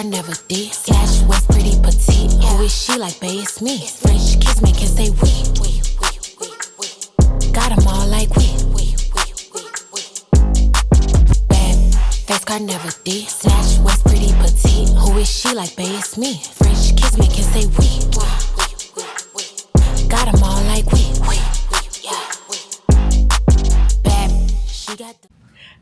I never did. Slash waist pretty petite. Who is she like, babe? It's me. French kiss make it say we. Got 'em all like we. Bad face card never did. Slash waist pretty petite. Who is she like, babe? It's me. French kiss make it say we. Got 'em all like we. Bad, she got the.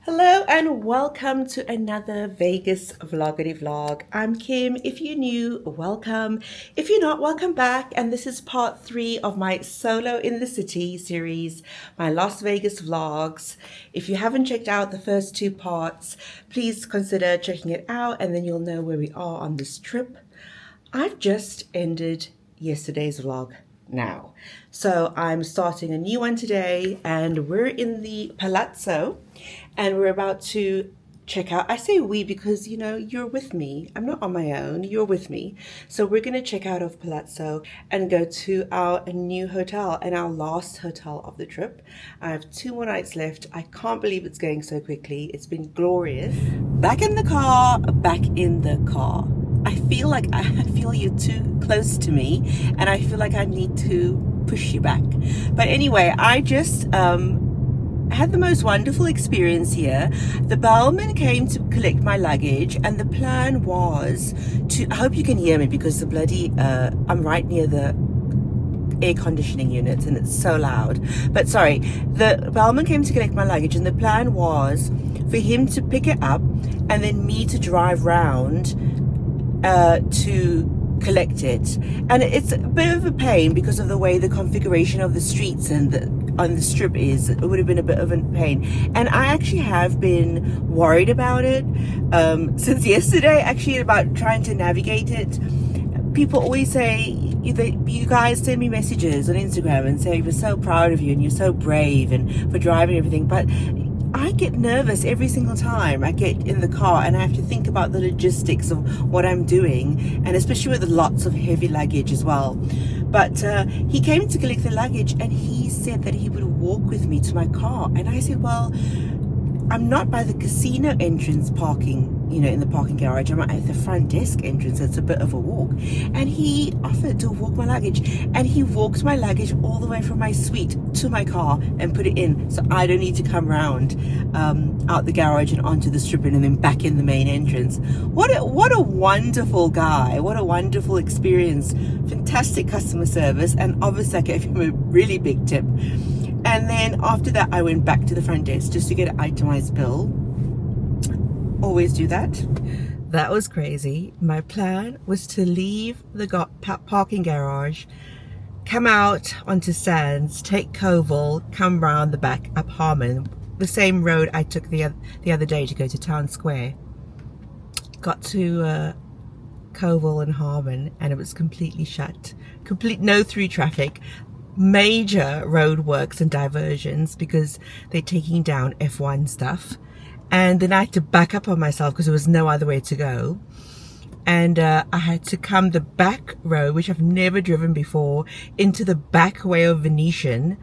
Hello and welcome to another Vegas vloggity vlog. I'm Kim. If you're new, welcome. If you're not, welcome back. And this is part 3 of my Solo in the City series, my Las Vegas vlogs. If you haven't checked out the first 2 parts, please consider checking it out and then you'll know where we are on this trip. I've just ended yesterday's vlog now. So I'm starting a new one today and we're in the Palazzo and we're about to check out. I say we because, you know, you're with me. I'm not on my own. You're with me. So we're going to check out of Palazzo and go to our new hotel and our last hotel of the trip. I have 2 more nights left. I can't believe it's going so quickly. It's been glorious. Back in the car, back in the car. I feel you're too close to me and I feel like I need to push you back. But anyway, I just had the most wonderful experience here. The bellman came to collect my luggage and the plan was to, I hope you can hear me because the bloody, I'm right near the air conditioning units and it's so loud. But sorry, the bellman came to collect my luggage and the plan was for him to pick it up and then me to drive round to collect it. And it's a bit of a pain because of the way the configuration of the streets and on the strip is. It would have been a bit of a pain, and I actually have been worried about it since yesterday, actually, about trying to navigate it. People always say, you guys send me messages on Instagram and say we're so proud of you and you're so brave and for driving everything, but I get nervous every single time I get in the car and I have to think about the logistics of what I'm doing, and especially with lots of heavy luggage as well. But he came to collect the luggage and he said that he would walk with me to my car, and I said, well, I'm not by the casino entrance parking, you know, in the parking garage. I'm at the front desk entrance. So it's a bit of a walk. And he offered to walk my luggage. And he walked my luggage all the way from my suite to my car and put it in. So I don't need to come round out the garage and onto the strip and then back in the main entrance. What a wonderful guy. What a wonderful experience. Fantastic customer service. And obviously I gave him a really big tip. And then after that, I went back to the front desk just to get an itemized bill. Always do that. That was crazy. My plan was to leave the parking garage, come out onto Sands, take Koval, come round the back up Harmon, the same road I took the other day to go to Town Square. Got to Koval and Harmon and it was completely shut. No through traffic. Major roadworks and diversions because they're taking down F1 stuff, and then I had to back up on myself because there was no other way to go, and I had to come the back road, which I've never driven before, into the back way of Venetian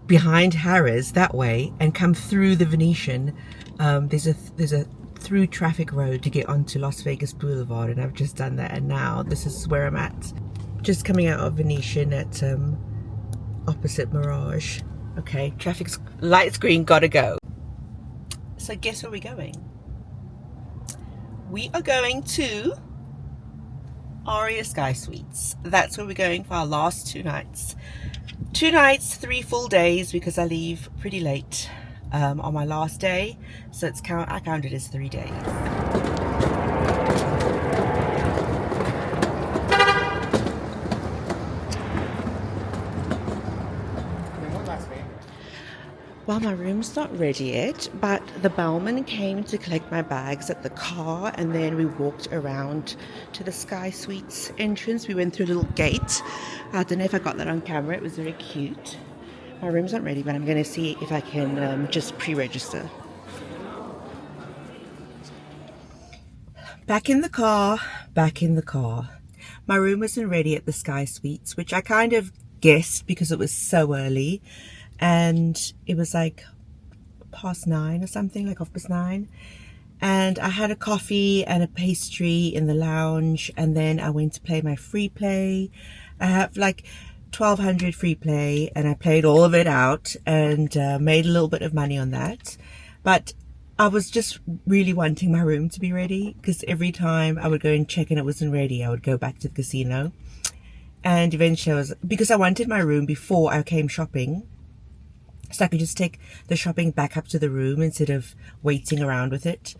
behind Harrah's that way and come through the Venetian. There's a through traffic road to get onto Las Vegas Boulevard, and I've just done that, and now this is where I'm at. Just coming out of Venetian at opposite Mirage. Okay, traffic's lights green, gotta go. So guess where we're going? We are going to Aria Sky Suites. That's where we're going for our last 2 nights. 2 nights, 3 full days because I leave pretty late on my last day. So I count it as 3 days. Well, my room's not ready yet, but the bellman came to collect my bags at the car, and then we walked around to the Sky Suites entrance. We went through a little gate. I don't know if I got that on camera. It was very cute. My room's not ready, but I'm going to see if I can just pre-register. Back in the car. My room wasn't ready at the Sky Suites, which I kind of guessed because it was so early. And it was like 9:30 or something, like 9:30. And I had a coffee and a pastry in the lounge, and then I went to play my free play. I have like 1200 free play, and I played all of it out and made a little bit of money on that. But I was just really wanting my room to be ready, because every time I would go and check and it wasn't ready, I would go back to the casino. And eventually because I wanted my room before I came shopping, so I could just take the shopping back up to the room instead of waiting around with it.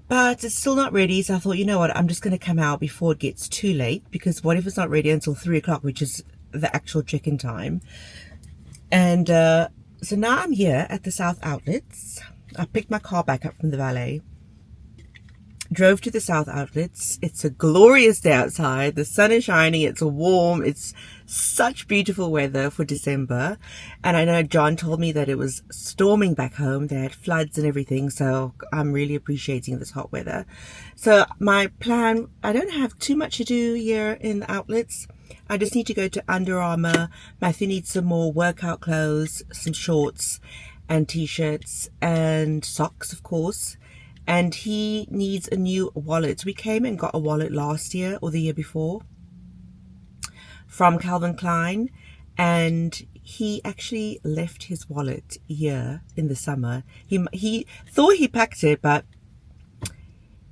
But it's still not ready, so I thought, you know what, I'm just going to come out before it gets too late, because what if it's not ready until 3 o'clock, which is the actual check-in time. And so now I'm here at the South Outlets. I picked my car back up from the valet, drove to the South Outlets. It's a glorious day outside. The sun is shining. It's warm. It's such beautiful weather for December. And I know John told me that it was storming back home. They had floods and everything. So I'm really appreciating this hot weather. So my plan, I don't have too much to do here in the outlets. I just need to go to Under Armour. Matthew needs some more workout clothes, some shorts and t-shirts and socks, of course. And he needs a new wallet. We came and got a wallet last year or the year before from Calvin Klein, and he actually left his wallet here in the summer. He thought he packed it, but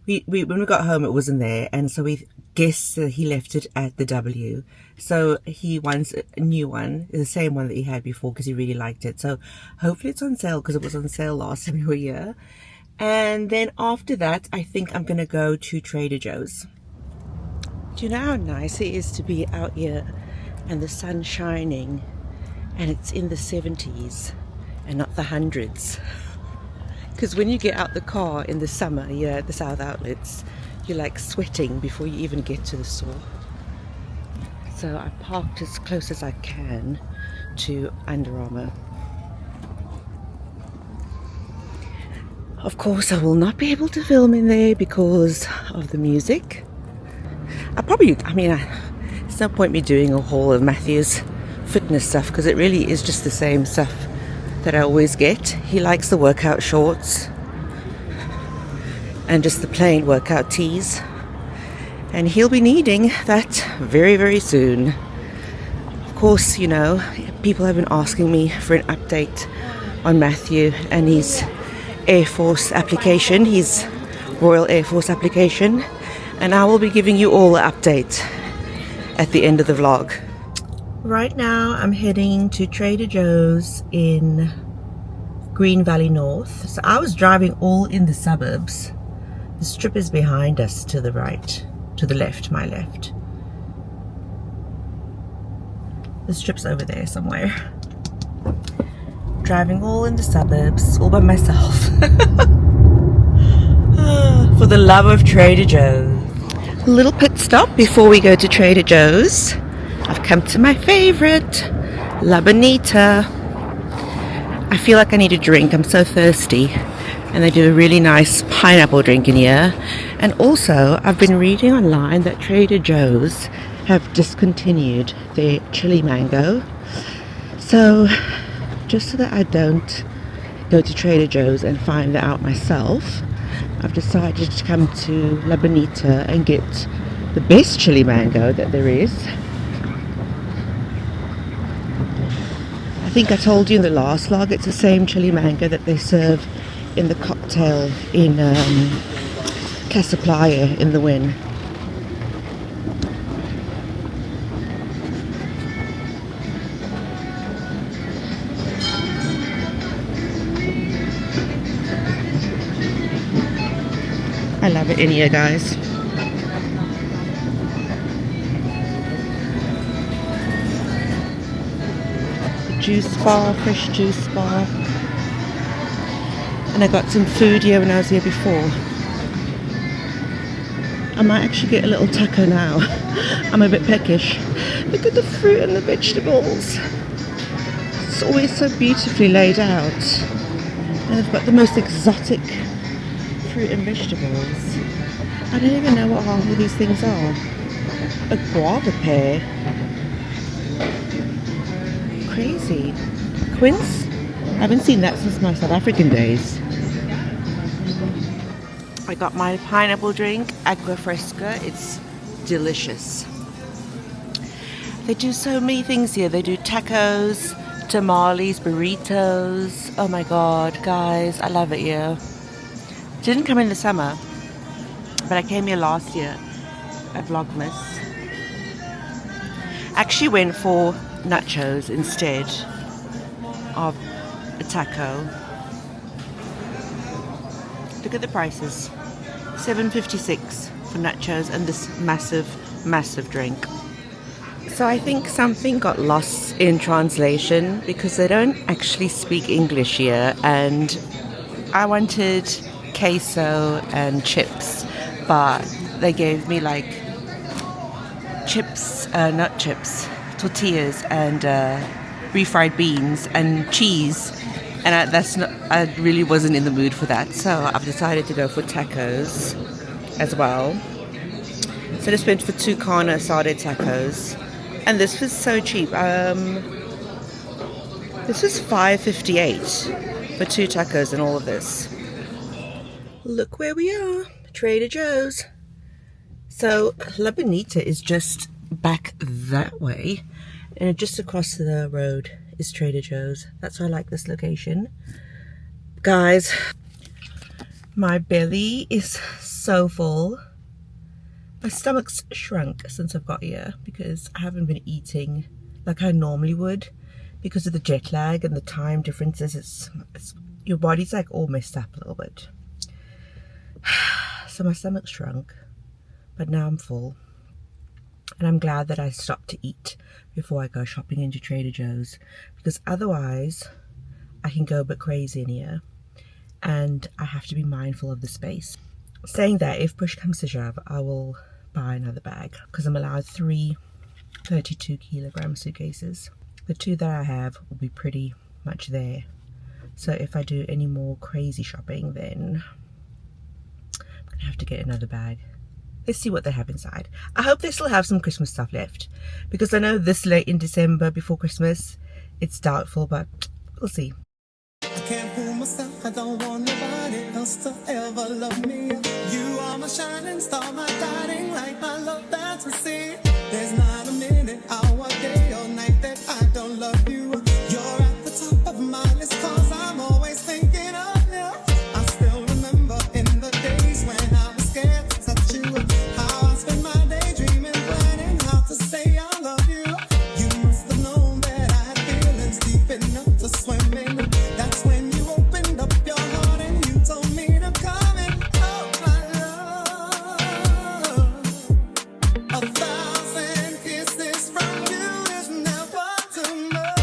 when we got home it wasn't there, and so we guessed that he left it at the W. So he wants a new one, the same one that he had before, because he really liked it. So hopefully it's on sale, because it was on sale last time we were here. And then after that, I think I'm going to go to Trader Joe's. Do you know how nice it is to be out here and the sun's shining and it's in the 70s and not the hundreds? Because when you get out the car in the summer here at the South Outlets, you're like sweating before you even get to the store. So I parked as close as I can to Under Armour. Of course, I will not be able to film in there because of the music. There's no point me doing a haul of Matthew's fitness stuff, because it really is just the same stuff that I always get. He likes the workout shorts and just the plain workout tees. And he'll be needing that very, very soon. Of course, you know, people have been asking me for an update on Matthew and his Air Force application, his Royal Air Force application, and I will be giving you all the update at the end of the vlog. Right now I'm heading to Trader Joe's in Green Valley North. So I was driving all in the suburbs. The strip is behind us to the right, to the left, my left. The strip's over there somewhere. Driving all in the suburbs, all by myself. For the love of Trader Joe's. A little pit stop before we go to Trader Joe's. I've come to my favorite, La Bonita. I feel like I need a drink, I'm so thirsty. And they do a really nice pineapple drink in here. And also, I've been reading online that Trader Joe's have discontinued their chili mango. So, just so that I don't go to Trader Joe's and find that out myself, I've decided to come to La Bonita and get the best chili mango that there is. I think I told you in the last vlog, it's the same chili mango that they serve in the cocktail in Casa Playa in the Wynn. I love it in here, guys. The juice bar, fresh juice bar. And I got some food here when I was here before. I might actually get a little taco now. I'm a bit peckish. Look at the fruit and the vegetables. It's always so beautifully laid out. And they've got the most exotic fruit and vegetables. I don't even know what half of these things are. A guava pear. Crazy. Quince? I haven't seen that since my South African days. I got my pineapple drink, agua fresca. It's delicious. They do so many things here. They do tacos, tamales, burritos. Oh my god, guys, I love it here. Didn't come in the summer, but I came here last year at Vlogmas. Actually went for nachos instead of a taco. Look at the prices. $7.56 for nachos and this massive drink. So I think something got lost in translation because they don't actually speak English here, and I wanted queso and chips, but they gave me like not chips, tortillas and refried beans and cheese, and I really wasn't in the mood for that, so I've decided to go for tacos as well. So I just went for two carne asada tacos, and this was so cheap. This was $5.58 for two tacos and all of this. Look where we are, Trader Joe's. So La Bonita is just back that way, and just across the road is Trader Joe's. That's why I like this location. Guys, my belly is so full. My stomach's shrunk since I've got here because I haven't been eating like I normally would because of the jet lag and the time differences. Your body's like all messed up a little bit. So my stomach's shrunk, but now I'm full. And I'm glad that I stopped to eat before I go shopping into Trader Joe's, because otherwise I can go a bit crazy in here and I have to be mindful of the space. Saying that, if push comes to shove, I will buy another bag because I'm allowed 3 32-kilogram suitcases. The 2 that I have will be pretty much there. So if I do any more crazy shopping, then I'm gonna have to get another bag. Let's see what they have inside. I hope they still have some Christmas stuff left, because I know this late in December before Christmas, it's doubtful, but we'll see. I can't fool myself, I don't want nobody else to ever love me. You are my shining star, my guiding light, my love that's a sea. There's not a minute, hour, day or night that I don't love you. You're at the top of my list, cause I'm always thinking of you. I still remember in the days when I was scared to touch you, how I spent my day dreaming, planning how to say I love you. You must have known that I had feelings deep enough to swim in. That's when you opened up your heart and you told me to come in. Oh my love, 1,000 kisses from you is never too much.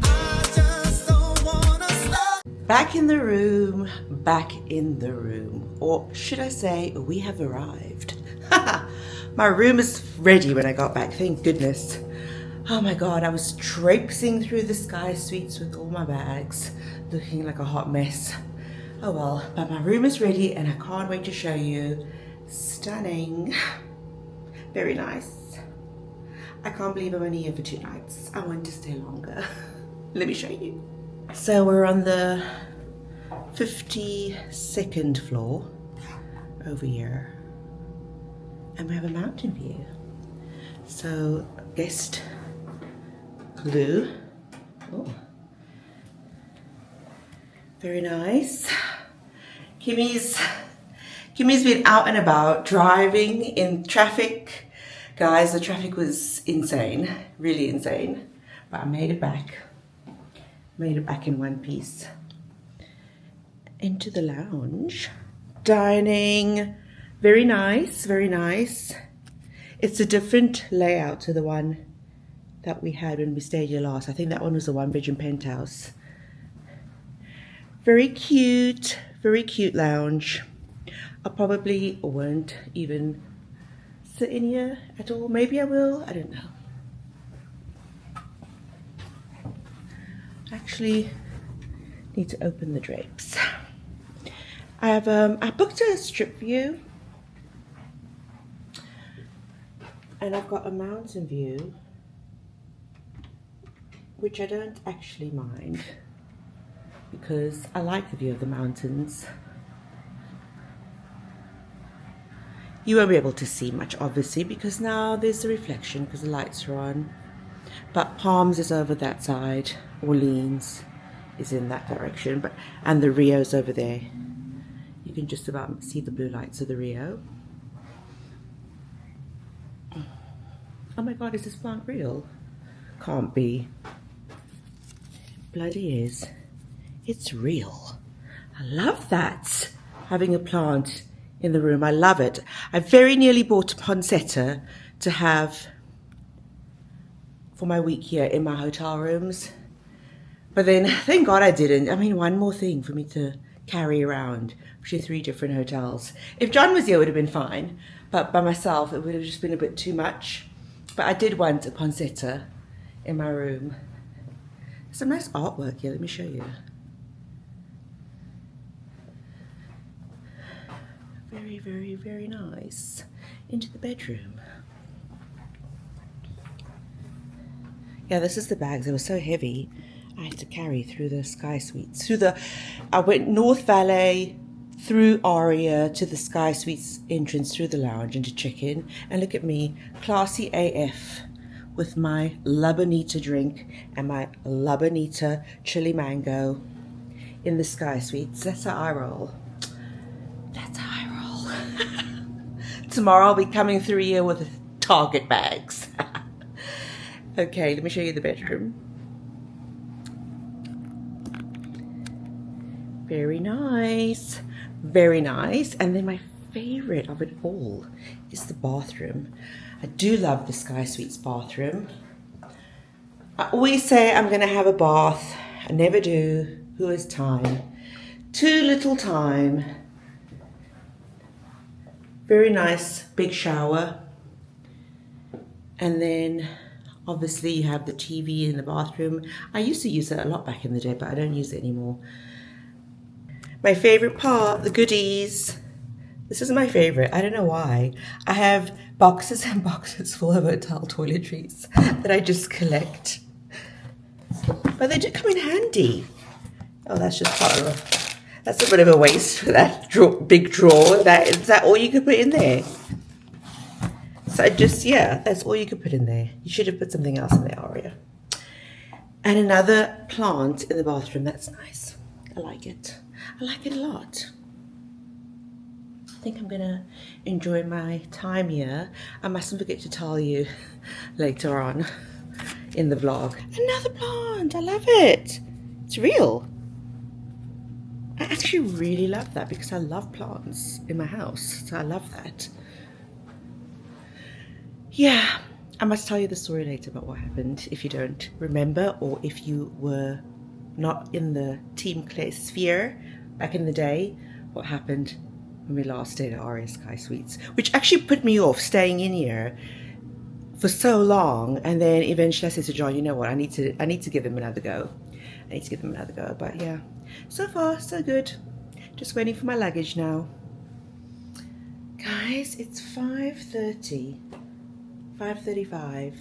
I just don't wanna stop. Back in the room, or should I say, we have arrived. My room is ready when I got back, thank goodness. Oh my god, I was traipsing through the Sky Suites with all my bags, looking like a hot mess. Oh well, but my room is ready and I can't wait to show you. Stunning. Very nice. I can't believe I'm only here for 2 nights. I want to stay longer. Let me show you. So we're on the 52nd floor over here, and we have a mountain view. So guest blue. Oh, very nice. Kimmy's been out and about driving in traffic. Guys, the traffic was insane, really insane, but I made it back. Made it back in one piece. Into the lounge. Dining. Very nice, very nice. It's a different layout to the one that we had when we stayed here last. I think that one was a 1-bedroom penthouse. Very cute lounge. I probably won't even sit in here at all. Maybe I will, I don't know. Actually need to open the drapes. I booked a strip view, and I've got a mountain view, which I don't actually mind. because I like the view of the mountains. You won't be able to see much, obviously, because now there's a reflection because the lights are on. But Palms is over that side. Orleans is in that direction, and the Rio's over there. You can just about see the blue lights of the Rio. Oh my God, is this plant real? Can't be. Bloody is. It's real. I love that. Having a plant in the room. I love it. I very nearly bought a poinsettia to have for my week here in my hotel rooms. But then, thank God I didn't. I mean, one more thing for me to carry around to 3 different hotels. If John was here, it would have been fine. But by myself, it would have just been a bit too much. But I did want a poinsettia in my room. There's some nice artwork here. Let me show you. Very, very, very nice. Into the bedroom. Yeah, this is the bags. They were so heavy. I had to carry through the Sky Suites. I went North Valley, through Aria to the Sky Suites entrance, through the lounge and to check in. And look at me, classy AF, with my La Bonita drink and my La Bonita chili mango in the Sky Suites. That's how I roll. That's how I roll. Tomorrow I'll be coming through here with Target bags. Okay, let me show you the bedroom. Very nice. Very nice. And then my favorite of it all is the bathroom. I do love the Sky Suites bathroom. I always say I'm going to have a bath. I never do. Who has time? Too little time. Very nice big shower. And then obviously you have the TV in the bathroom. I used to use it a lot back in the day, but I don't use it anymore. My favorite part, the goodies. This is my favorite. I don't know why. I have boxes and boxes full of hotel toiletries that I just collect. But they do come in handy. Oh, that's just part of that's a bit of a waste for that big drawer. Is that all you could put in there? So that's all you could put in there. You should have put something else in there, Aria. And another plant in the bathroom. That's nice. I like it. I like it a lot. I think I'm gonna enjoy my time here. I mustn't forget to tell you later on in the vlog. Another plant. I love it. It's real. I actually really love that because I love plants in my house. So I love that. Yeah, I must tell you the story later about what happened if you don't remember, or if you were not in the Team Claire sphere back in the day, what happened when we last stayed at Aria Sky Suites, which actually put me off staying in here for so long. And then eventually I said to John, you know what, I need to give him another go. But yeah, so far so good. Just waiting for my luggage now. Guys, it's 5:35.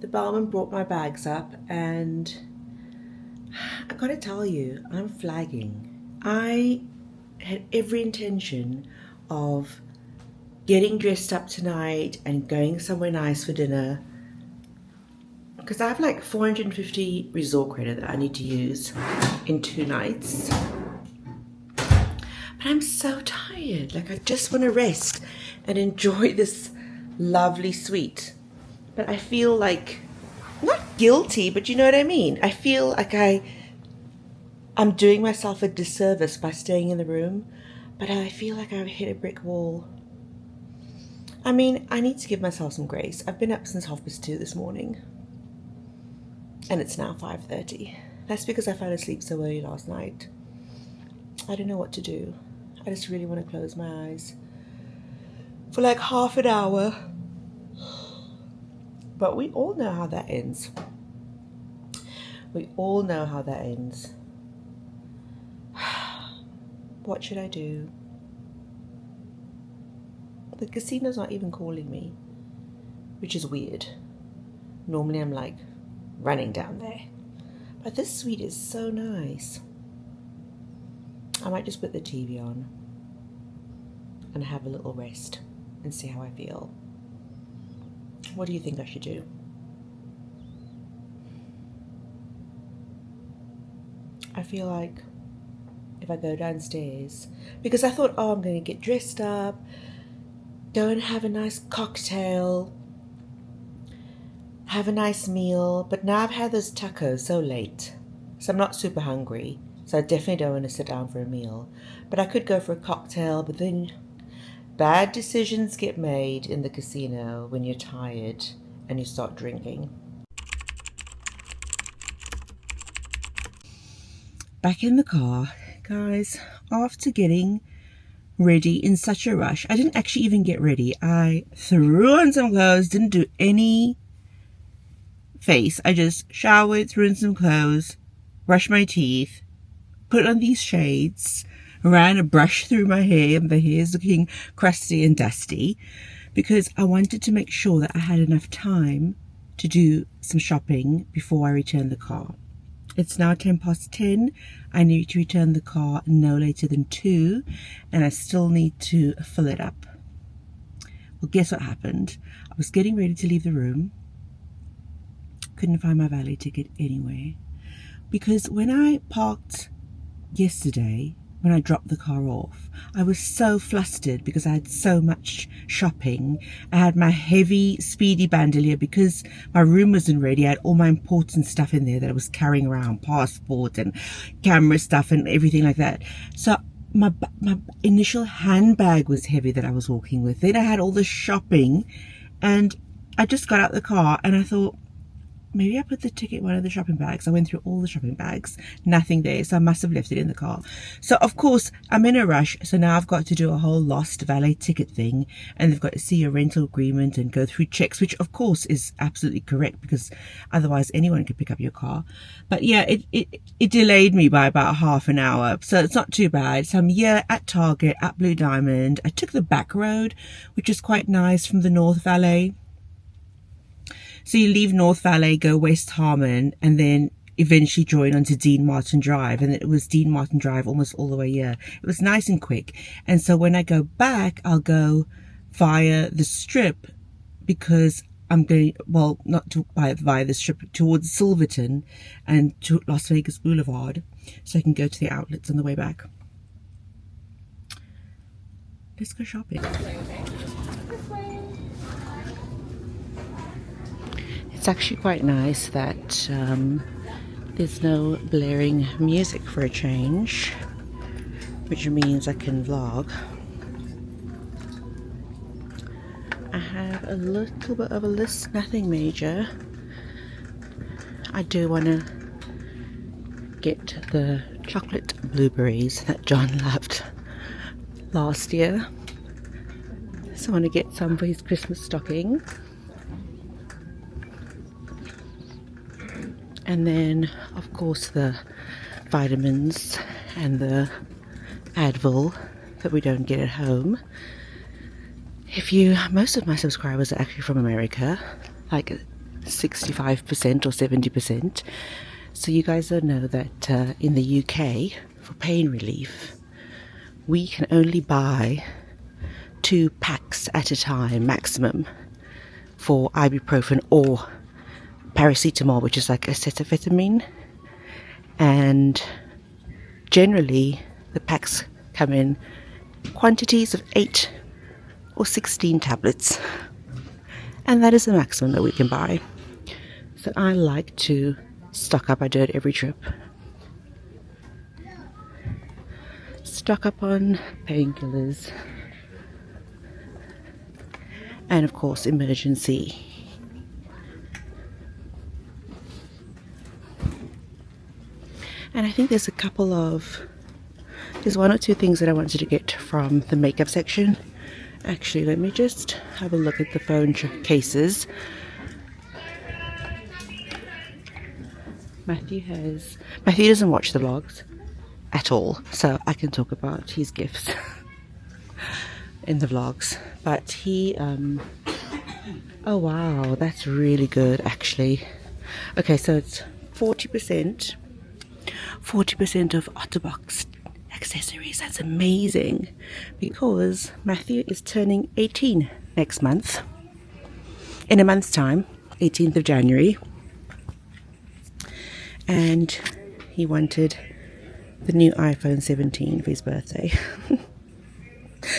The bellman brought my bags up, and I gotta tell you, I'm flagging. I had every intention of getting dressed up tonight and going somewhere nice for dinner, because I have like 450 resort credit that I need to use in 2 nights. But I'm so tired. Like, I just want to rest and enjoy this lovely suite. But I feel like, not guilty, but you know what I mean? I feel like I'm doing myself a disservice by staying in the room, but I feel like I've hit a brick wall. I mean, I need to give myself some grace. I've been up since 2:30 this morning, and it's now 5:30. That's because I fell asleep so early last night. I don't know what to do. I just really want to close my eyes for like half an hour. But we all know how that ends. We all know how that ends. What should I do? The casino's not even calling me, which is weird. Normally I'm like running down there. But this suite is so nice. I might just put the TV on and have a little rest and see how I feel. What do you think I should do? I feel like if I go downstairs, because I thought, oh, I'm going to get dressed up, go and have a nice cocktail, have a nice meal, but now I've had those tacos so late, so I'm not super hungry, so I definitely don't want to sit down for a meal. But I could go for a cocktail, but then bad decisions get made in the casino when you're tired and you start drinking. Back in the car, guys, after getting ready in such a rush. I didn't actually even get ready. I threw on some clothes, didn't do any face. I just showered, threw in some clothes, brushed my teeth, put on these shades, ran a brush through my hair, and the hair is looking crusty and dusty, because I wanted to make sure that I had enough time to do some shopping before I return the car. It's now 10:10. I need to return the car no later than 2, and I still need to fill it up. Well, guess what happened? I was getting ready to leave the room. Couldn't find my valet ticket anywhere. Because when I parked yesterday, when I dropped the car off, I was so flustered because I had so much shopping. I had my heavy, speedy bandolier because my room wasn't ready. I had all my important stuff in there that I was carrying around, passport and camera stuff and everything like that. So my initial handbag was heavy that I was walking with. Then I had all the shopping, and I just got out the car and I thought, maybe I put the ticket in one of the shopping bags. I went through all the shopping bags, nothing there, so I must have left it in the car. So of course I'm in a rush, so now I've got to do a whole lost valet ticket thing, and they've got to see a rental agreement and go through checks, which of course is absolutely correct, because otherwise anyone could pick up your car. But yeah, it delayed me by about half an hour, so it's not too bad. So I'm here at Target at Blue Diamond. I took the back road, which is quite nice, from the North Valet. So you leave North Valley, go West Harmon, and then eventually join onto Dean Martin Drive. And it was Dean Martin Drive almost all the way here. It was nice and quick. And so when I go back, I'll go via the Strip, because I'm going, well, not to via the Strip, towards Silverton and to Las Vegas Boulevard, so I can go to the outlets on the way back. Let's go shopping. It's actually quite nice that there's no blaring music for a change, which means I can vlog. I have a little bit of a list, nothing major. I do want to get the chocolate blueberries that John loved last year, so I want to get some for his Christmas stocking. And then, of course, the vitamins and the Advil that we don't get at home. Most of my subscribers are actually from America, like 65% or 70%. So you guys don't know that in the UK, for pain relief, we can only buy 2 packs at a time maximum for ibuprofen or paracetamol, which is like acetaminophen, and generally the packs come in quantities of 8 or 16 tablets, and that is the maximum that we can buy. So I like to stock up. I do it every trip. Stock up on painkillers, and of course emergency. And I think there's one or two things that I wanted to get from the makeup section. Actually, let me just have a look at the phone cases. Matthew doesn't watch the vlogs at all, so I can talk about his gifts in the vlogs. But he, oh wow, that's really good actually. Okay, so it's 40% of Otterbox accessories. That's amazing, because Matthew is turning 18 next month. In a month's time, 18th of January. And he wanted the new iPhone 17 for his birthday.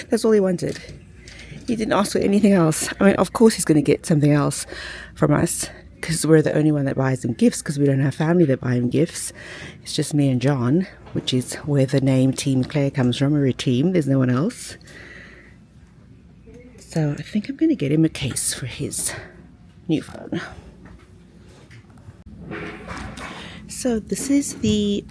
That's all he wanted. He didn't ask for anything else. I mean, of course he's going to get something else from us, because we're the only one that buys him gifts, because we don't have family that buy him gifts. It's just me and John, which is where the name Team Claire comes from. We're a team, there's no one else. So I think I'm going to get him a case for his new phone. So this is the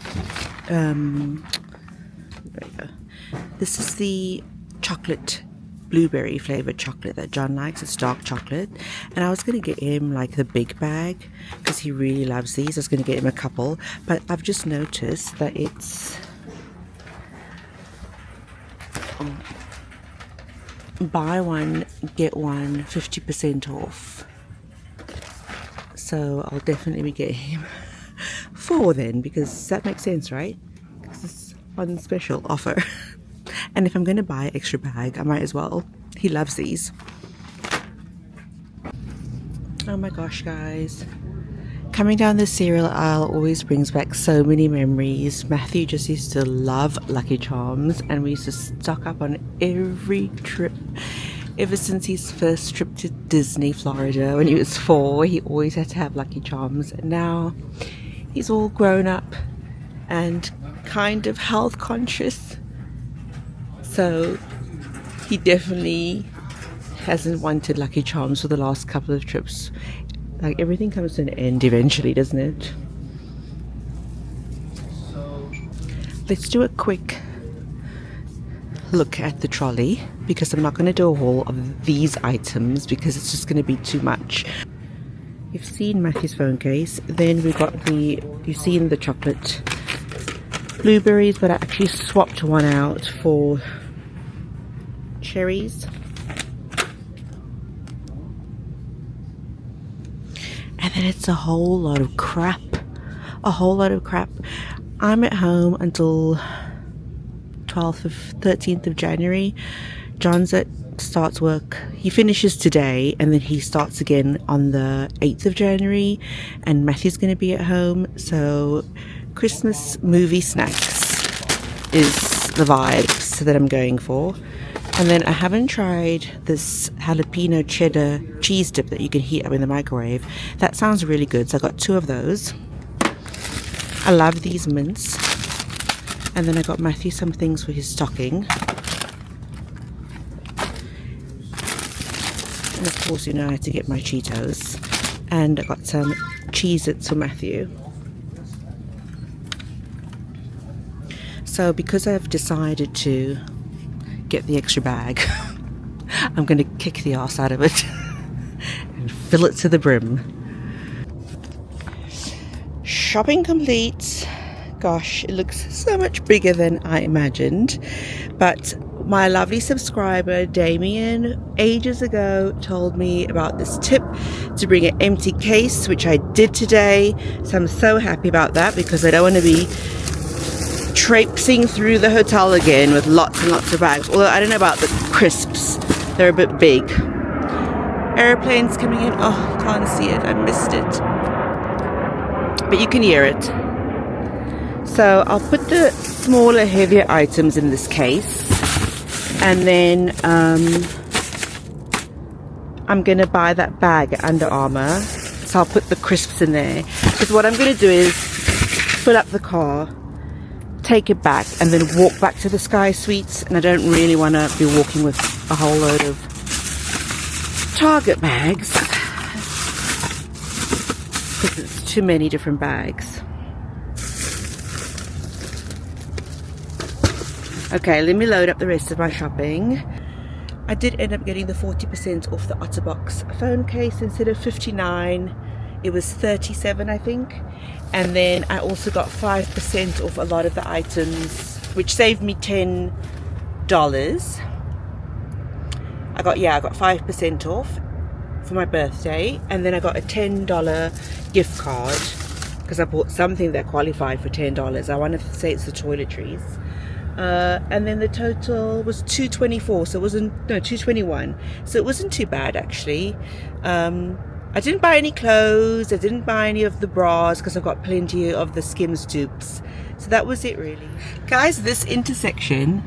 chocolate, blueberry flavored chocolate that John likes. It's dark chocolate, and I was going to get him like the big bag because he really loves these. I was going to get him a couple, but I've just noticed that it's buy one get one 50% off. So I'll definitely be getting him 4 then, because that makes sense, right? Because it's on special offer. And if I'm going to buy an extra bag, I might as well. He loves these. Oh my gosh, guys. Coming down the cereal aisle always brings back so many memories. Matthew just used to love Lucky Charms, and we used to stock up on every trip. Ever since his first trip to Disney, Florida, when he was 4, he always had to have Lucky Charms. And now he's all grown up and kind of health conscious. So he definitely hasn't wanted Lucky Charms for the last couple of trips. Like, everything comes to an end eventually, doesn't it? Let's do a quick look at the trolley, because I'm not going to do a haul of these items because it's just going to be too much. You've seen Matthew's phone case. Then we've got you've seen the chocolate blueberries, but I actually swapped one out for cherries. And then it's a whole lot of crap. I'm at home until 13th of January. John's starts work. He finishes today, and then he starts again on the 8th of January. And Matthew's going to be at home. So Christmas movie snacks is the vibes that I'm going for. And then I haven't tried this jalapeno cheddar cheese dip that you can heat up in the microwave. That sounds really good. So I got 2 of those. I love these mints. And then I got Matthew some things for his stocking. And of course, you know, I had to get my Cheetos. And I got some Cheez-Its for Matthew. So because I've decided to get the extra bag, I'm going to kick the arse out of it and fill it to the brim. Shopping complete. Gosh, it looks so much bigger than I imagined. But my lovely subscriber Damien ages ago told me about this tip to bring an empty case, which I did today. So I'm so happy about that, because I don't want to be traipsing through the hotel again with lots and lots of bags. Although I don't know about the crisps, they're a bit big. Airplanes coming in. Oh, can't see it, I missed it, but you can hear it. So I'll put the smaller, heavier items in this case, and then I'm going to buy that bag at Under Armour. So I'll put the crisps in there, because what I'm going to do is fill up the car, take it back, and then walk back to the Sky Suites. And I don't really want to be walking with a whole load of Target bags, because it's too many different bags. Okay, let me load up the rest of my shopping. I did end up getting the 40% off the Otterbox phone case. Instead of $59, it was $37, I think. And then I also got 5% off a lot of the items, which saved me $10. I got 5% off for my birthday, and then I got a $10 gift card because I bought something that qualified for $10. I want to say it's the toiletries. and then the total was 224, so it wasn't, no, 221, so it wasn't too bad actually. I didn't buy any clothes, I didn't buy any of the bras because I've got plenty of the Skims dupes, so that was it really. Guys, this intersection,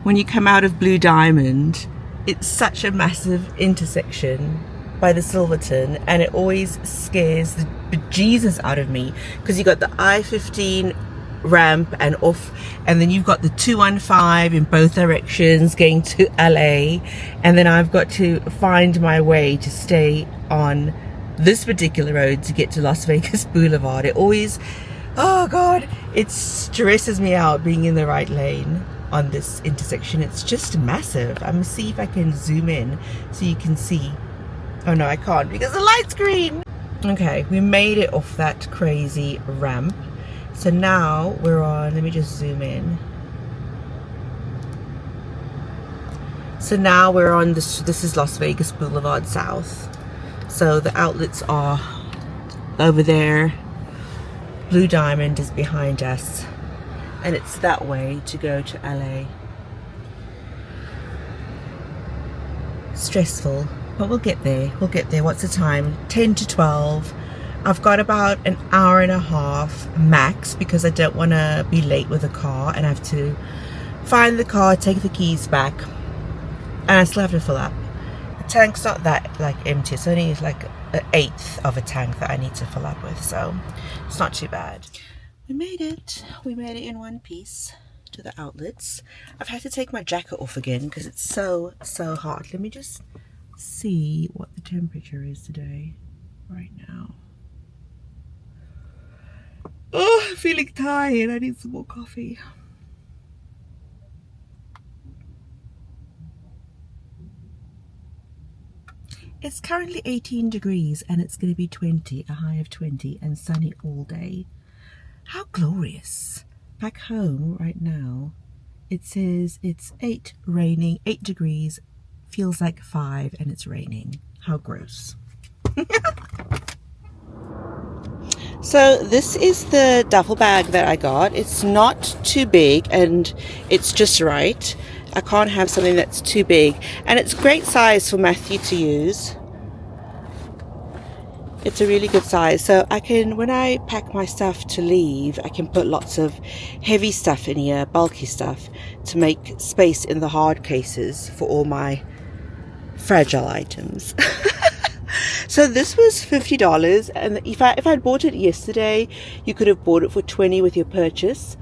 when you come out of Blue Diamond, it's such a massive intersection by the Silverton, and it always scares the bejesus out of me because you got the I-15 ramp and off, and then you've got the 215 in both directions going to LA, and then I've got to find my way to stay on this particular road to get to Las Vegas Boulevard. It always, oh god, it stresses me out being in the right lane on this intersection. It's just massive. I'm gonna see if I can zoom in so you can see. Oh no, I can't because the light's green. Okay, we made it off that crazy ramp. So now we're on, let me just zoom in. So now we're on this is Las Vegas Boulevard South. So the outlets are over there. Blue Diamond is behind us. And it's that way to go to LA. Stressful, but we'll get there. We'll get there. What's the time? 10 to 12. I've got about an hour and a half max because I don't want to be late with the car and I have to find the car, take the keys back, and I still have to fill up. The tank's not that like empty. It's only like an eighth of a tank that I need to fill up with, so it's not too bad. We made it. We made it in one piece to the outlets. I've had to take my jacket off again because it's so hot. Let me just see what the temperature is today right now. Oh, I'm feeling tired. I need some more coffee. It's currently 18 degrees and it's going to be 20, a high of 20, and sunny all day. How glorious. Back home right now, it says it's 8 raining, 8 degrees, feels like 5, and it's raining. How gross. So this is the duffel bag that I got. It's not too big and it's just right. I can't have something that's too big, and it's great size for Matthew to use. It's a really good size, so I can, when I pack my stuff to leave, I can put lots of heavy stuff in here, bulky stuff, to make space in the hard cases for all my fragile items. So this was $50, and if I'd bought it yesterday, you could have bought it for $20 with your purchase,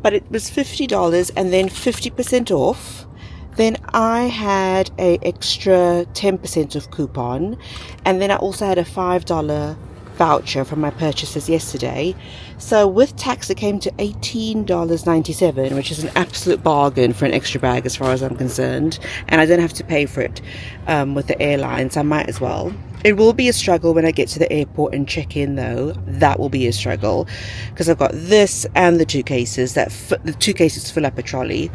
but it was $50 and then 50% off. Then I had a extra 10% off coupon, and then I also had a $5 voucher from my purchases yesterday. So with tax it came to $18.97, which is an absolute bargain for an extra bag as far as I'm concerned, and I don't have to pay for it with the airlines. I might as well. It will be a struggle when I get to the airport and check in though. That will be a struggle because I've got this and the two cases the two cases fill up a trolley.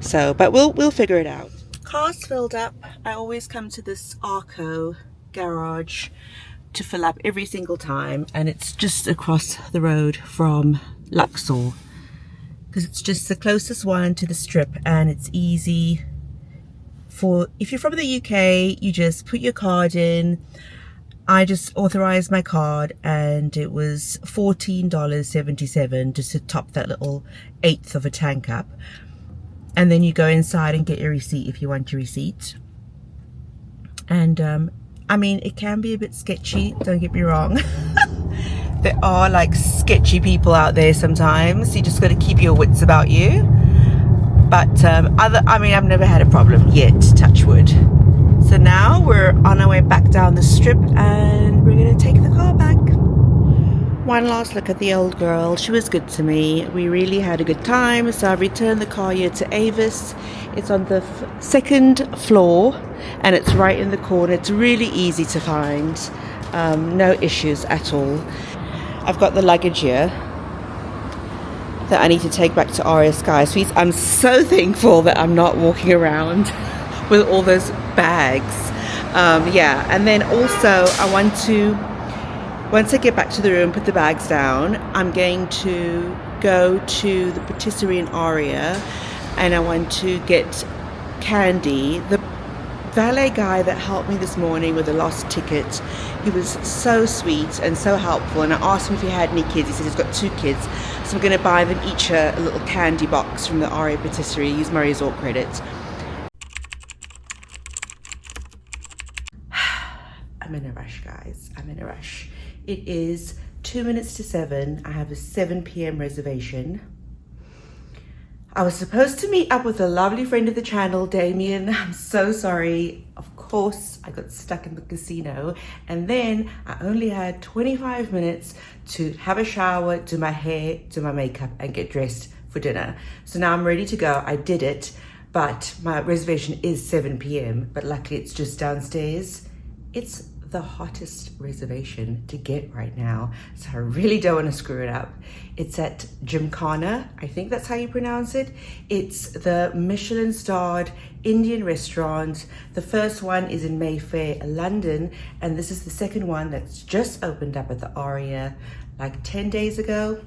So, but we'll figure it out. Car's filled up. I always come to this Arco garage to fill up every single time, and it's just across the road from Luxor because it's just the closest one to the strip, and it's easy. For if you're from the UK, you just put your card in. I just authorized my card and it was $14.77 just to top that little eighth of a tank up, and then you go inside and get your receipt if you want your receipt. And I mean, it can be a bit sketchy, don't get me wrong. There are like sketchy people out there sometimes. You just got to keep your wits about you. But I've never had a problem yet, touch wood. So now we're on our way back down the strip and we're going to take the car back. One last look at the old girl. She was good to me. We really had a good time. So I've returned the car here to Avis. It's on the second floor and it's right in the corner. It's really easy to find. No issues at all. I've got the luggage here that I need to take back to Aria Sky Suites. I'm so thankful that I'm not walking around with all those bags. Yeah, and then also I want to, once I get back to the room, put the bags down, I'm going to go to the patisserie in Aria and I want to get candy. The valet guy that helped me this morning with the lost ticket, he was so sweet and so helpful, and I asked him if he had any kids. He said he's got 2 kids, so I'm going to buy them each a little candy box from the Aria Patisserie, use my resort credits. I'm in a rush, guys. I'm in a rush. It is 2 minutes to 7. I have a 7 p.m. reservation. I was supposed to meet up with a lovely friend of the channel, Damien. I'm so sorry. Of course, I got stuck in the casino. And then I only had 25 minutes to have a shower, do my hair, do my makeup, and get dressed for dinner. So now I'm ready to go. I did it, but my reservation is 7 p.m. But luckily it's just downstairs. It's the hottest reservation to get right now, so I really don't want to screw it up. It's at Gymkhana, I think that's how you pronounce it. It's the Michelin starred Indian restaurant. The first one is in Mayfair, London, and this is the second one that's just opened up at the Aria like 10 days ago.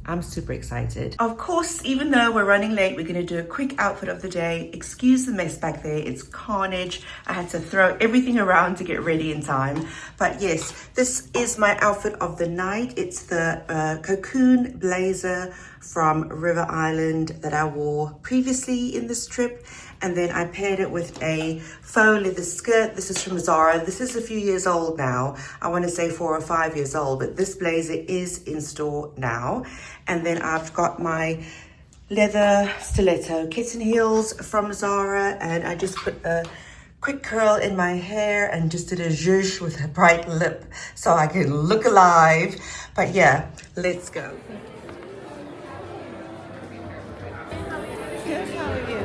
I'm super excited. Of course, even though we're running late, we're gonna do a quick outfit of the day. Excuse the mess back there, it's carnage. I had to throw everything around to get ready in time. But yes, this is my outfit of the night. It's the Cocoon blazer from River Island that I wore previously in this trip. And then I paired it with a faux leather skirt. This is from Zara. This is a few years old now. I want to say 4 or 5 years old, but this blazer is in store now. And then I've got my leather stiletto kitten heels from Zara, and I just put a quick curl in my hair and just did a zhuzh with a bright lip so I can look alive. But yeah, let's go. Good, how are you?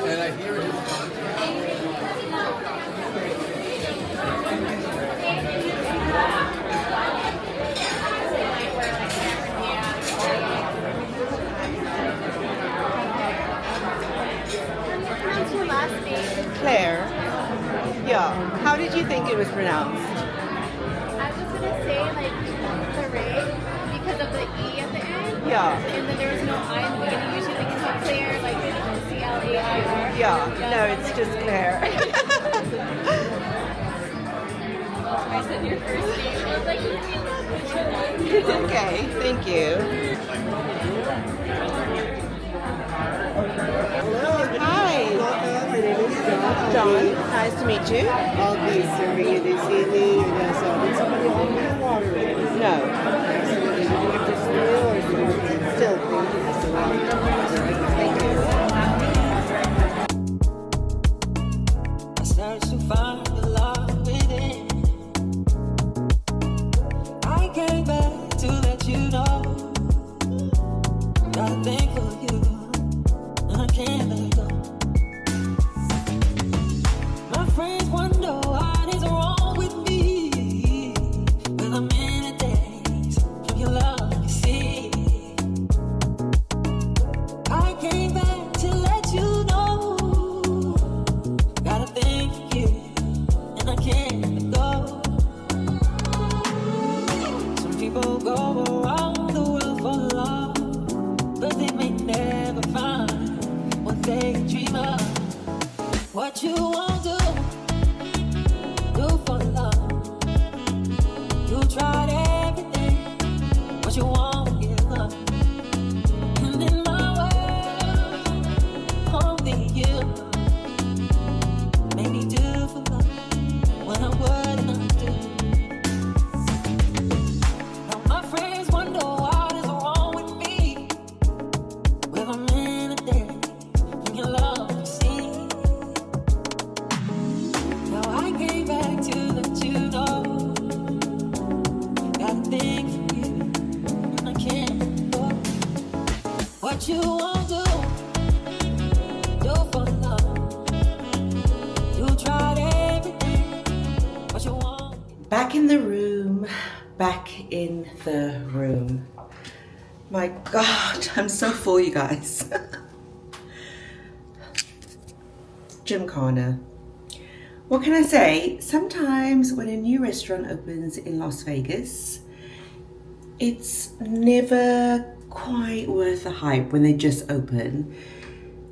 And I hear it. Claire. Yeah. How did you think it was pronounced? I was gonna say like Claire because of the E at the end. Yeah. And then there was no I in the beginning. Usually they can say Claire like C-L-A-I-R. Yeah. No, it's just Claire. I said your first name. I was like, It's okay. Thank you. Hi. My name is John. Nice to meet you. I'll be serving you this evening. And did somebody offer you water? No. So did you do it this meal or did you do it still? Thank you. I search to find the love within. I came back to let you know that I'm thankful for you, and I can't let go. My friends wonder what is wrong with me when I'm in a daze from your love, you see. I came back to let you know, gotta thank you, and I can't let go. Some people go around the world for love, but they may never find what they dream of. What you won't do for love. You tried everything, but you won't give up. And in my world, only you made me do for love when I would not do. Now my friends wonder what is wrong with me when I'm in a daze from your love, you see. Now I came back to let you know, gotta think for you, and I can't go. What you won't do for love. You tried everything, but you won't. Back in the room. Back in the room. My God, I'm so full, you guys. Gymkhana. What can I say? Sometimes when a new restaurant opens in Las Vegas, it's never quite worth the hype when they just open.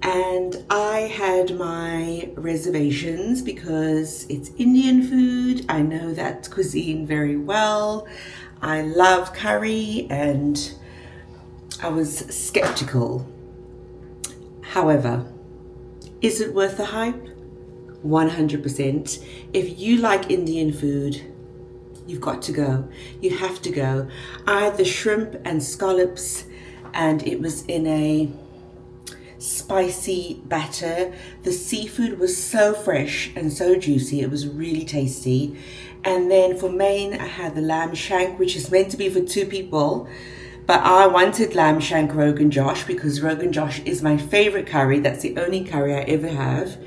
And I had my reservations because it's Indian food. I know that cuisine very well. I love curry and I was skeptical. However, is it worth the hype? 100%. If you like Indian food, you've got to go. You have to go. I had the shrimp and scallops and it was in a spicy batter. The seafood was so fresh and so juicy. It was really tasty. And then for main, I had the lamb shank, which is meant to be for 2 people. But I wanted lamb shank Rogan Josh because Rogan Josh is my favorite curry. That's the only curry I ever have.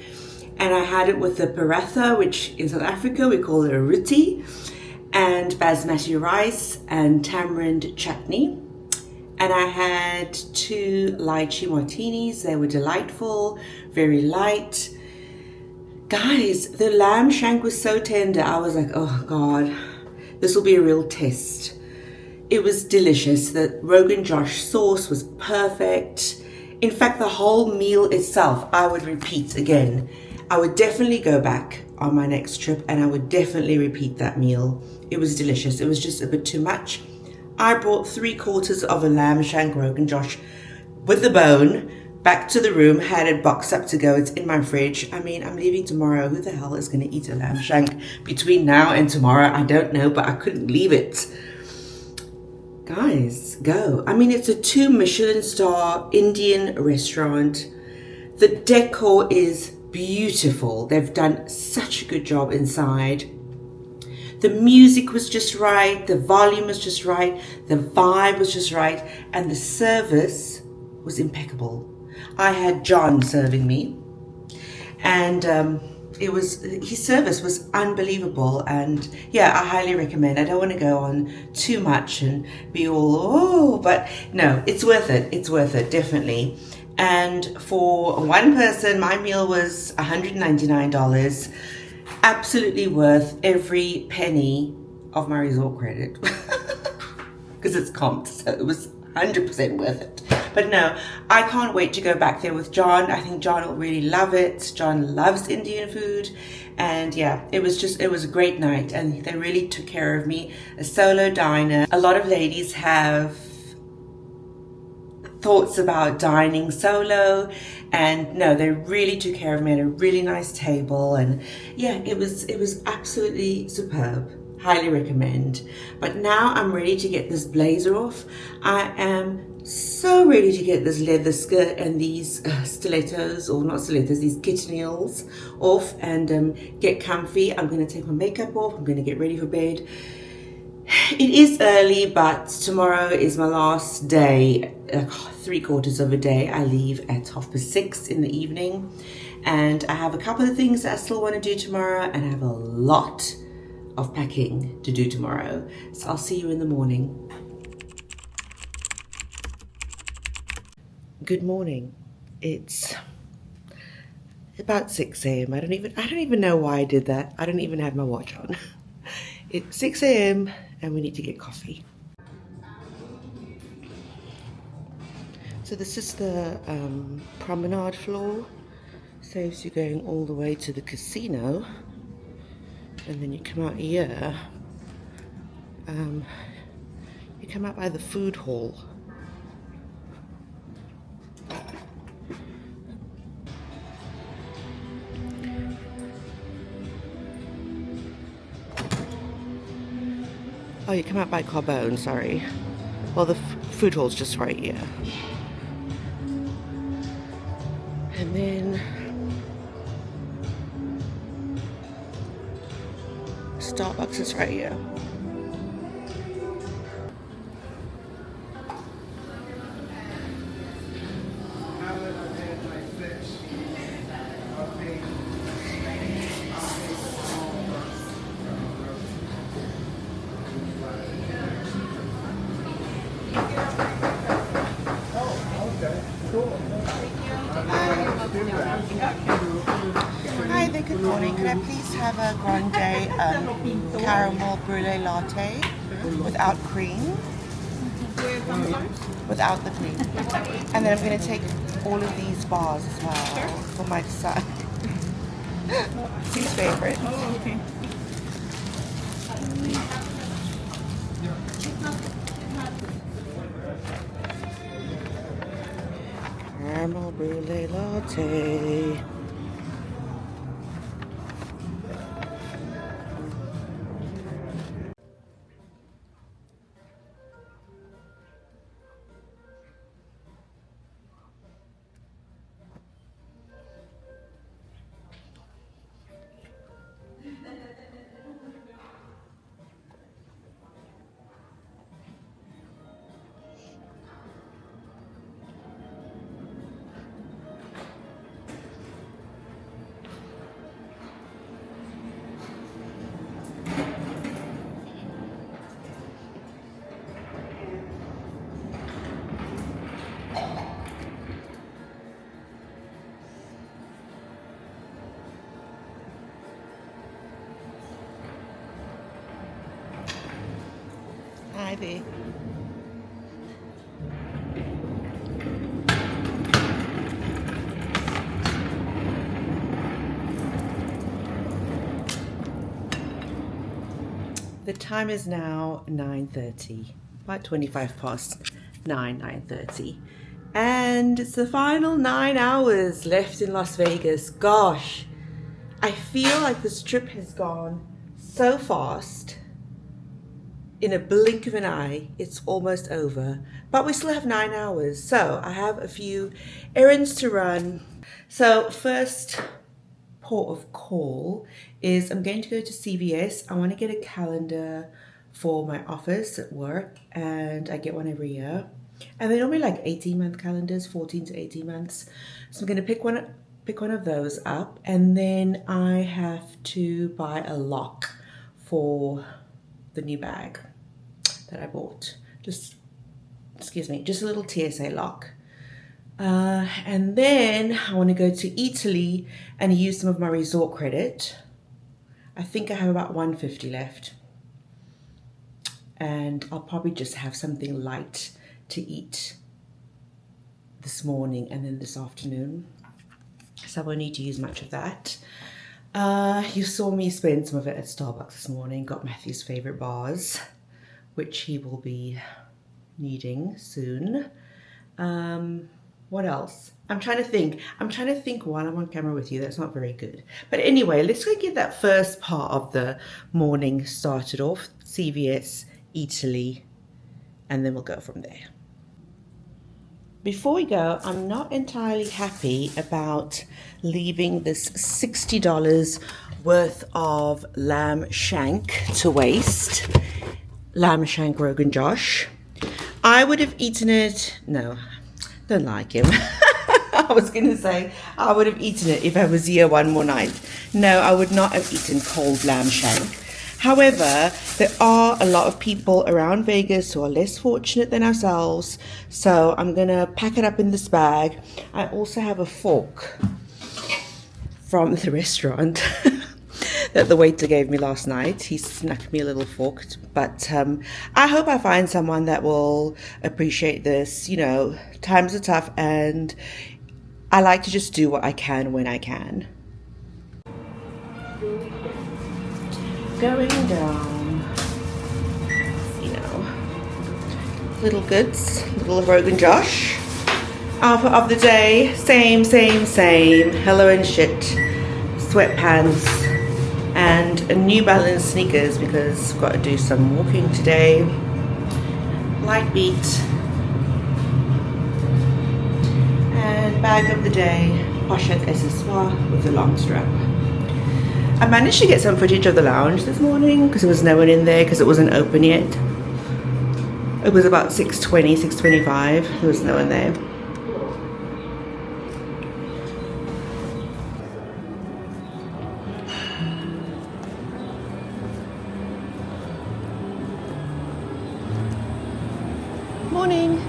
And I had it with the paratha, which in South Africa we call it a roti, and basmati rice and tamarind chutney. And I had 2 lychee martinis. They were delightful, very light. Guys, the lamb shank was so tender. I was like, oh God, this will be a real test. It was delicious. The Rogan Josh sauce was perfect. In fact, the whole meal itself, I would repeat again. I would definitely go back on my next trip and I would definitely repeat that meal. It was delicious. It was just a bit too much. I brought 3/4 of a lamb shank Rogan Josh with the bone back to the room, had it boxed up to go. It's in my fridge. I mean, I'm leaving tomorrow. Who the hell is going to eat a lamb shank between now and tomorrow? I don't know, but I couldn't leave it. Guys, go. I mean, it's a 2 Michelin star Indian restaurant. The decor is beautiful. They've done such a good job inside. The music was just right. The volume was just right. The vibe was just right. And the service was impeccable. I had John serving me. And his service was unbelievable. And yeah, I highly recommend. I don't want to go on too much and be all, oh, but no, it's worth it. It's worth it, definitely. And for 1 person, my meal was $199. Absolutely worth every penny of my resort credit because it's comped, so it was 100% worth it. But no, I can't wait to go back there with John. I think John will really love it. John loves Indian food. And yeah, it was a great night and they really took care of me. A solo diner. A lot of ladies have thoughts about dining solo, and no, they really took care of me at a really nice table. And yeah, it was absolutely superb. Highly recommend. But now I'm ready to get this blazer off. I am so ready to get this leather skirt and these stilettos, or not stilettos, these kitten heels off and get comfy. I'm going to take my makeup off. I'm going to get ready for bed. It is early, but tomorrow is my last day, 3/4 of a day. I leave at 6:30 in the evening, and I have a couple of things that I still want to do tomorrow, and I have a lot of packing to do tomorrow. So I'll see you in the morning. Good morning. It's about 6 a.m. I don't even know why I did that. I don't even have my watch on. It's 6 a.m. and we need to get coffee. So this is the promenade floor. Saves you going all the way to the casino, and then you come out here. You come out by the food hall. Oh, you come out by Carbone, sorry. Well, the food hall's just right here. And then Starbucks is right here. Hi there, good morning. Could I please have a grande caramel brulee latte without cream? Without the cream. And then I'm going to take all of these bars as well for my son. His favorite. Oh, okay. Caramel brulee latte. Ivy. The time is now 9:30, about 25 past 9:30. And it's the final 9 hours left in Las Vegas. Gosh, I feel like this trip has gone so fast. In a blink of an eye, it's almost over, but we still have 9 hours. So I have a few errands to run. So first port of call is I'm going to go to CVS. I want to get a calendar for my office at work, and I get one every year. And they're normally like 18-month calendars, 14 to 18 months. So I'm going to pick one of those up, and then I have to buy a lock for the new bag that I bought. Just a little TSA lock. And then I want to go to Italy and use some of my resort credit. I think I have about $150 left. And I'll probably just have something light to eat this morning and then this afternoon. So I won't need to use much of that. You saw me spend some of it at Starbucks this morning. Got Matthew's favorite bars, which he will be needing soon. What else? I'm trying to think while I'm on camera with you. That's not very good. But anyway, let's go get that first part of the morning started off. CVS, Italy, and then we'll go from there. Before we go, I'm not entirely happy about leaving this $60 worth of lamb shank to waste. Lamb shank Rogan Josh. I would have eaten it. No, don't like him. I was going to say I would have eaten it if I was here one more night. No, I would not have eaten cold lamb shank. However, there are a lot of people around Vegas who are less fortunate than ourselves, so I'm going to pack it up in this bag. I also have a fork from the restaurant that the waiter gave me last night. He snuck me a little fork, but I hope I find someone that will appreciate this. You know, times are tough, and I like to just do what I can when I can. Going down, you know, little goods, little Rogan Josh. Outfit of the day, same. Hello and shit, sweatpants, and a New Balance sneakers because I've got to do some walking today. Light beat, and bag of the day, pochette accessoire with a long strap. I managed to get some footage of the lounge this morning because there was no one in there because it wasn't open yet. It was about 6:20, 6:25. There was no one there. Morning.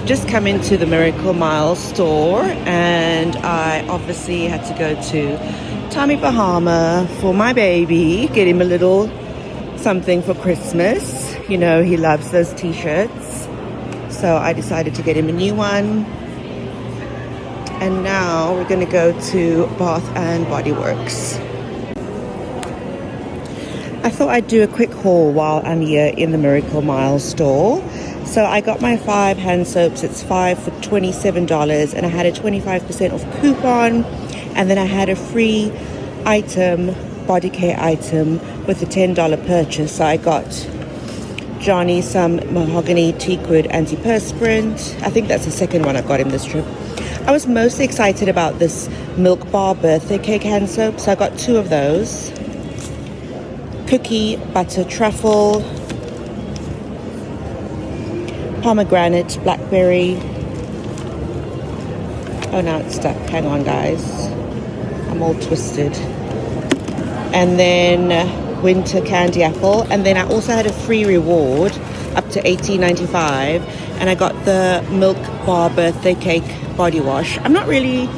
just come into the Miracle Mile store, and I obviously had to go to Tommy Bahama for my baby, get him a little something for Christmas. You know, he loves those t-shirts, so I decided to get him a new one. And now we're going to go to Bath and Body Works. I thought I'd do a quick haul while I'm here in the Miracle Mile store. So I got my 5 hand soaps. It's 5 for $27, and I had a 25% off coupon, and then I had a free item, body care item, with a $10 purchase. So I got Johnny some mahogany teakwood antiperspirant. I think that's the second one I got him this trip. I was mostly excited about this Milk Bar birthday cake hand soap, so I got 2 of those. Cookie butter truffle, pomegranate blackberry. Oh, now it's stuck. Hang on, guys. I'm all twisted. And then winter candy apple. And then I also had a free reward up to $18.95, and I got the Milk Bar birthday cake body wash. I'm not really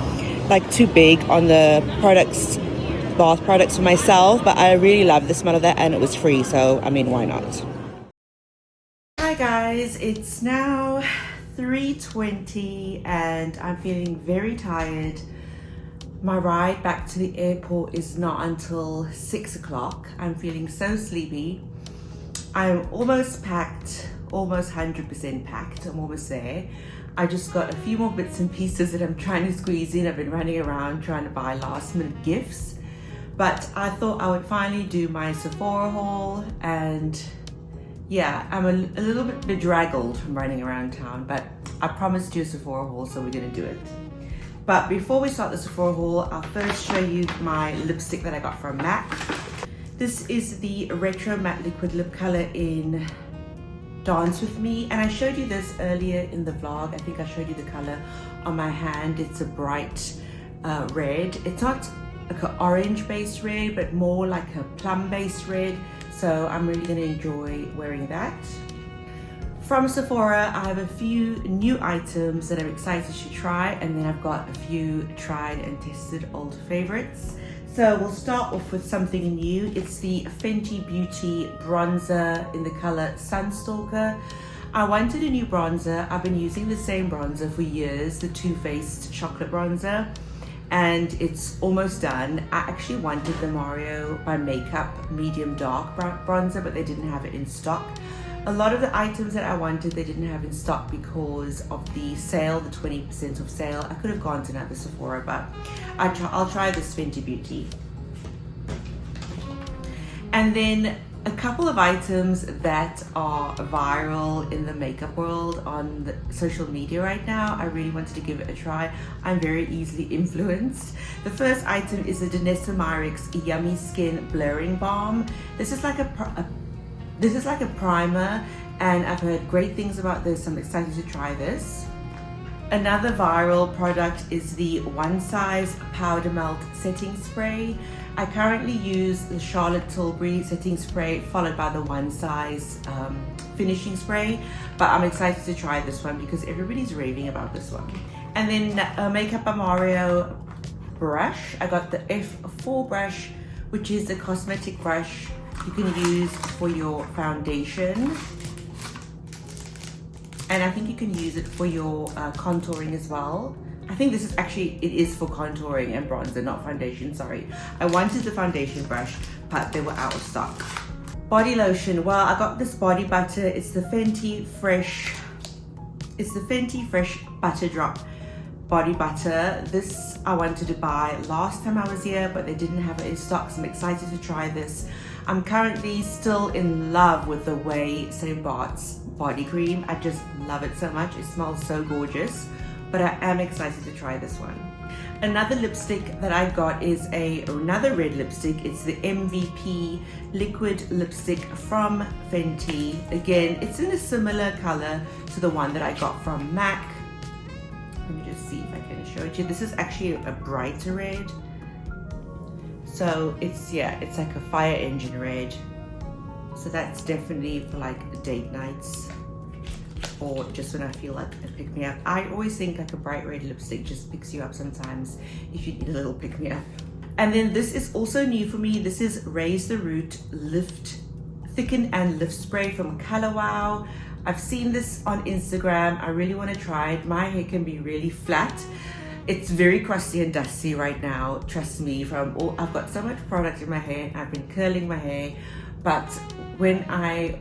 like too big on the bath products for myself, but I really love the smell of that, and it was free, so I mean, why not? Hi guys, it's now 3:20 and I'm feeling very tired. My ride back to the airport is not until 6 o'clock. I'm feeling so sleepy. I'm almost packed, almost 100% packed. I'm almost there. I just got a few more bits and pieces that I'm trying to squeeze in. I've been running around trying to buy last minute gifts. But I thought I would finally do my Sephora haul, and yeah, I'm a little bit bedraggled from running around town, but I promised you a Sephora haul, so we're gonna do it. But before we start the Sephora haul, I'll first show you my lipstick that I got from MAC. This is the Retro Matte Liquid Lip Color in Dance With Me, and I showed you this earlier in the vlog. I think I showed you the color on my hand. It's a bright red. It's not like an orange based red, but more like a plum based red, so I'm really going to enjoy wearing that. From Sephora, I have a few new items that I'm excited to try, and then I've got a few tried and tested old favorites. So we'll start off with something new. It's the Fenty Beauty bronzer in the color Sunstalker. I wanted a new bronzer. I've been using the same bronzer for years, the Too Faced chocolate bronzer, and it's almost done. I actually wanted the Mario by Makeup medium dark bronzer, but they didn't have it in stock. A lot of the items that I wanted, they didn't have in stock because of the sale, the 20% off sale. I could have gone to another Sephora, but I'll try this Fenty Beauty. And then a couple of items that are viral in the makeup world on the social media right now. I really wanted to give it a try. I'm very easily influenced. The first item is the Danessa Myricks Yummy Skin Blurring Balm. This is like a primer, and I've heard great things about this. I'm excited to try this. Another viral product is the One Size Powder Melt Setting Spray. I currently use the Charlotte Tilbury Setting Spray followed by the One Size Finishing Spray, but I'm excited to try this one because everybody's raving about this one. And then a Makeup by Mario brush. I got the F4 brush, which is a cosmetic brush you can use for your foundation, and I think you can use it for your contouring as well. I think this is actually, it is for contouring and bronzer, not foundation, sorry. I wanted the foundation brush, but they were out of stock. Body lotion, well, I got this body butter. It's the Fenty Fresh Butter Drop body butter. This I wanted to buy last time I was here, but they didn't have it in stock, so I'm excited to try this. I'm currently still in love with the Way St. Bart's body cream. I just love it so much. It smells so gorgeous, but I am excited to try this one. Another lipstick that I got is another red lipstick. It's the MVP liquid lipstick from Fenty. Again, it's in a similar color to the one that I got from MAC. Let me just see if I can show it to you. This is actually a brighter red. So it's like a fire engine red. So that's definitely for like date nights. or just when I feel like it pick me up. I always think like a bright red lipstick just picks you up sometimes if you need a little pick me up. And then this is also new for me. This is Raise the Root Lift, Thicken and Lift Spray from Color Wow. I've seen this on Instagram. I really want to try it. My hair can be really flat. It's very crusty and dusty right now. Trust me, I've got so much product in my hair. I've been curling my hair, but when I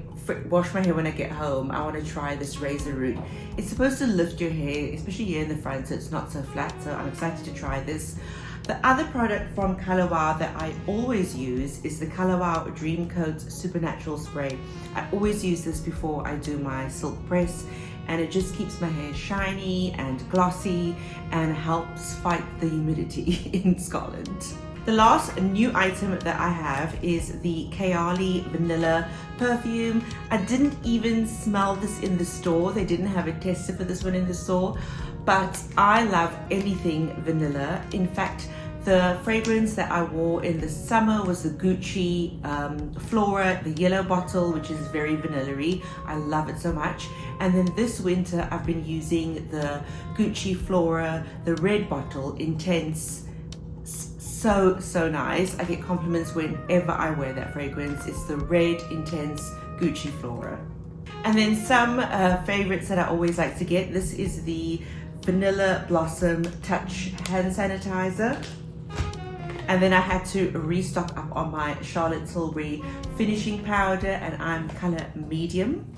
wash my hair when I get home, I want to try this Raise the Root. It's supposed to lift your hair, especially here in the front, so it's not so flat. So I'm excited to try this. The other product from Color Wow that I always use is the Color Wow Dream Coat Supernatural Spray. I always use this before I do my silk press, and it just keeps my hair shiny and glossy and helps fight the humidity in Scotland. The last new item that I have is the Kayali Vanilla perfume. I didn't even smell this in the store. They didn't have a tester for this one in the store, but I love anything vanilla. In fact, the fragrance that I wore in the summer was the Gucci Flora, the yellow bottle, which is very vanilla-y. I love it so much. And then this winter, I've been using the Gucci Flora, the red bottle, Intense. So nice. I get compliments whenever I wear that fragrance. It's the red Intense Gucci Flora. And then some favorites that I always like to get. This is the Vanilla Blossom Touch Hand Sanitizer. And then I had to restock up on my Charlotte Tilbury finishing powder, and I'm color medium.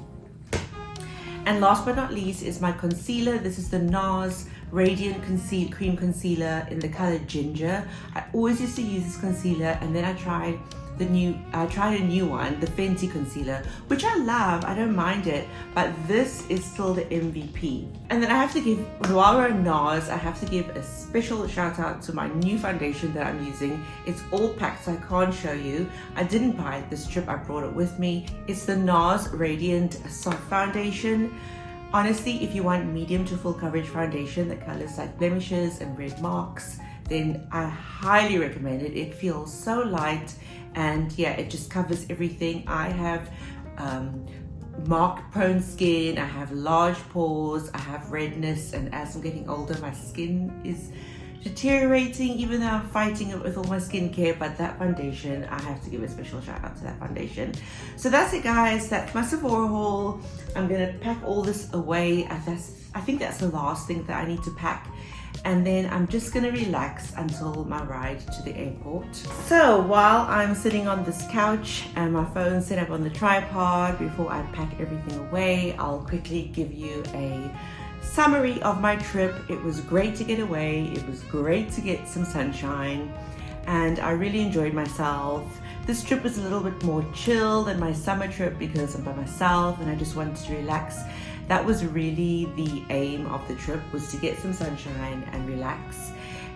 And last but not least is my concealer. This is the NARS Radiant Cream Concealer in the color Ginger. I always used to use this concealer, and then I tried a new one, the Fenty concealer, which I love. I don't mind it, but this is still the MVP. And then I have to give, while we're on NARS, I have to give a special shout out to my new foundation that I'm using. It's all packed, so I can't show you. I didn't buy it this trip, I brought it with me. It's the NARS Radiant Soft Foundation. Honestly, if you want medium to full coverage foundation that colors like blemishes and red marks, then I highly recommend it. It feels so light, and yeah, it just covers everything. I have mark prone skin, I have large pores, I have redness, and as I'm getting older, my skin is deteriorating, even though I'm fighting it with all my skincare. But that foundation, I have to give a special shout out to that foundation. So that's it, guys. That's my Sephora haul. I'm gonna pack all this away. I think that's the last thing that I need to pack. And then I'm just gonna relax until my ride to the airport. So while I'm sitting on this couch and my phone set up on the tripod before I pack everything away, I'll quickly give you a summary of my trip. It was great to get away. It was great to get some sunshine, and I really enjoyed myself. This trip was a little bit more chill than my summer trip because I'm by myself and I just wanted to relax. That was really the aim of the trip, was to get some sunshine and relax.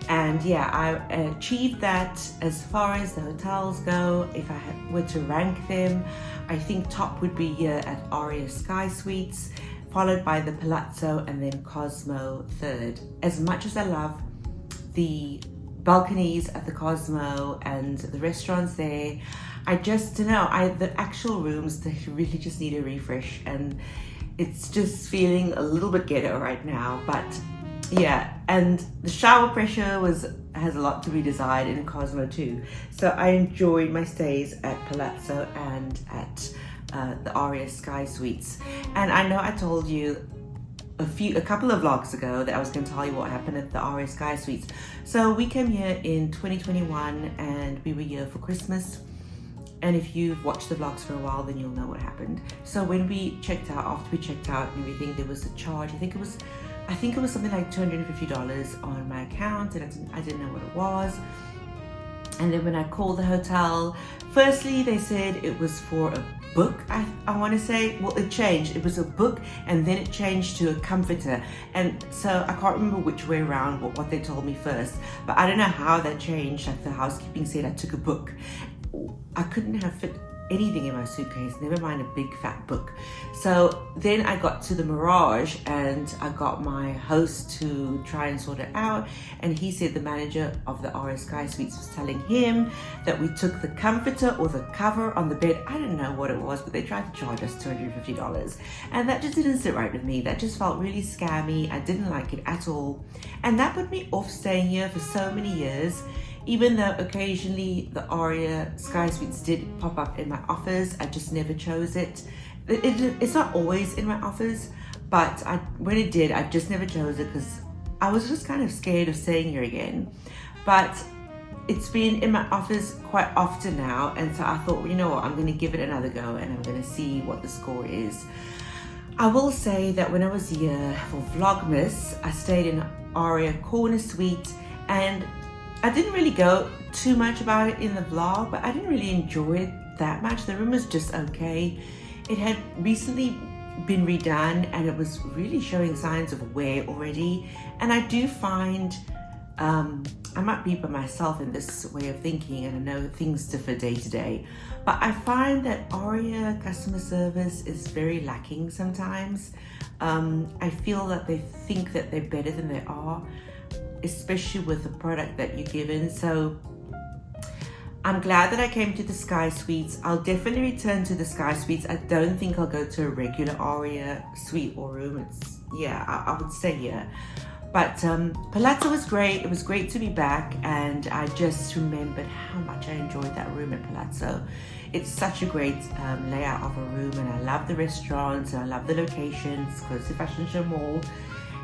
And yeah, I achieved that. As far as the hotels go, if I were to rank them, I think top would be here at Aria Sky Suites, followed by the Palazzo, and then Cosmo third. As much as I love the balconies at the Cosmo and the restaurants there, I just don't know, the actual rooms, they really just need a refresh, and it's just feeling a little bit ghetto right now. But yeah, and the shower pressure has a lot to be desired in Cosmo too. So I enjoyed my stays at Palazzo and at the Aria Sky Suites. And I know I told you a couple of vlogs ago that I was going to tell you what happened at the Aria Sky Suites. So we came here in 2021 and we were here for Christmas. And if you've watched the vlogs for a while, then you'll know what happened. So when we checked out, after we checked out and everything, there was a charge. I think it was something like $250 on my account, and I didn't know what it was. And then when I called the hotel, firstly they said it was for a book. I want to say, well, it changed. It was a book, and then it changed to a comforter. And so I can't remember which way around what they told me first, but I don't know how that changed. Like the housekeeping said I took a book. I couldn't have fit anything in my suitcase, never mind a big fat book. So then I got to the Mirage and I got my host to try and sort it out, and he said the manager of the Aria Sky Suites was telling him that we took the comforter or the cover on the bed. I didn't know what it was, but they tried to charge us $250, and that just didn't sit right with me. That just felt really scammy. I didn't like it at all, and that put me off staying here for so many years. Even though occasionally the Aria Sky Suites did pop up in my offers, I just never chose it. It's not always in my offers, but when it did, I just never chose it because I was just kind of scared of staying here again. But it's been in my offers quite often now, and so I thought, well, you know what, I'm going to give it another go and I'm going to see what the score is. I will say that when I was here for Vlogmas, I stayed in Aria Corner Suite, and I didn't really go too much about it in the vlog, but I didn't really enjoy it that much. The room was just okay. It had recently been redone and it was really showing signs of wear already. And I do find, I might be by myself in this way of thinking, and I know things differ day to day, but I find that Aria customer service is very lacking sometimes. I feel that they think that they're better than they are, especially with the product that you're given. So I'm glad that I came to the Sky Suites. I'll definitely return to the Sky Suites. I don't think I'll go to a regular Aria suite or room. I would stay here. But Palazzo was great. It was great to be back, and I just remembered how much I enjoyed that room at Palazzo. It's such a great layout of a room, and I love the restaurants, and I love the locations, close to Fashion Show Mall.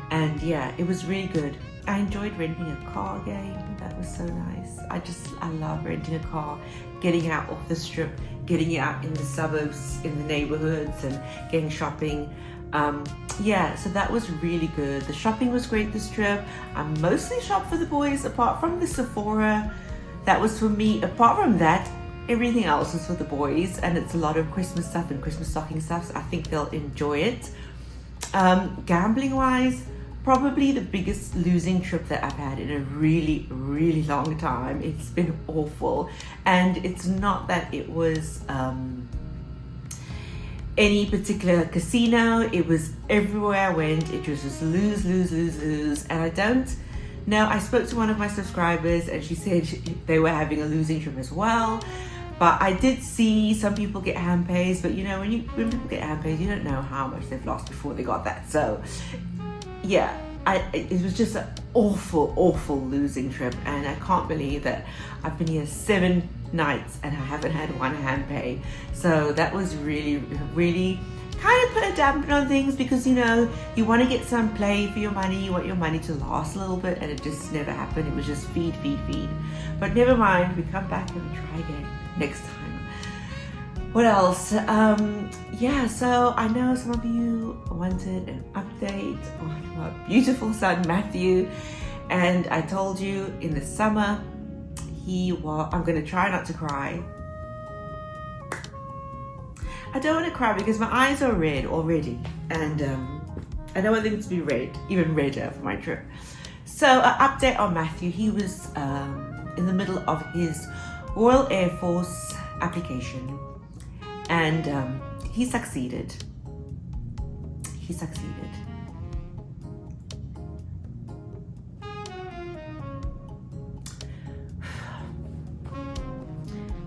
And yeah, it was really good. I enjoyed renting a car again. That was so nice. I love renting a car, getting out off the strip, getting out in the suburbs, in the neighborhoods, and getting shopping. Yeah, so that was really good. The shopping was great this trip. I mostly shopped for the boys, apart from the Sephora. That was for me. Apart from that, everything else was for the boys, and it's a lot of Christmas stuff and Christmas stocking stuff, so I think they'll enjoy it. Gambling wise, probably the biggest losing trip that I've had in a really, really long time. It's been awful, and it's not that it was any particular casino. It was everywhere I went. It was just lose, lose, lose, lose, and I don't know. I spoke to one of my subscribers, and she said they were having a losing trip as well. But I did see some people get hand pays, but you know, when people get hand pays, you don't know how much they've lost before they got that. So yeah, it was just an awful, awful losing trip, and I can't believe that I've been here 7 nights and I haven't had one hand pay. So that was really, really kind of put a damper on things, because you know, you want to get some play for your money, you want your money to last a little bit, and it just never happened. It was just feed, feed, feed. But never mind, we come back and we try again next time. What else? Yeah, so I know some of you wanted an update on my beautiful son Matthew, and I told you in the summer I'm gonna try not to cry. I don't want to cry because my eyes are red already, and I don't want them to be red, even redder for my trip. So an update on Matthew. He was in the middle of his Royal Air Force application, and he succeeded. He succeeded.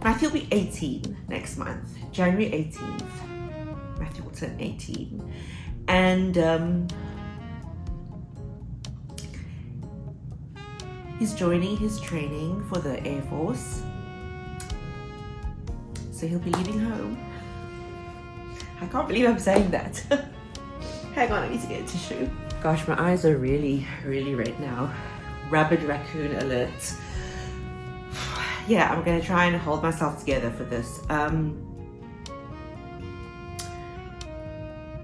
Matthew will be 18 next month, January 18th. Matthew will turn 18. And he's joining his training for the Air Force. So he'll be leaving home. I can't believe I'm saying that. Hang on, I need to get a tissue. Gosh, my eyes are really, really red now. Rabid raccoon alert. Yeah, I'm gonna try and hold myself together for this.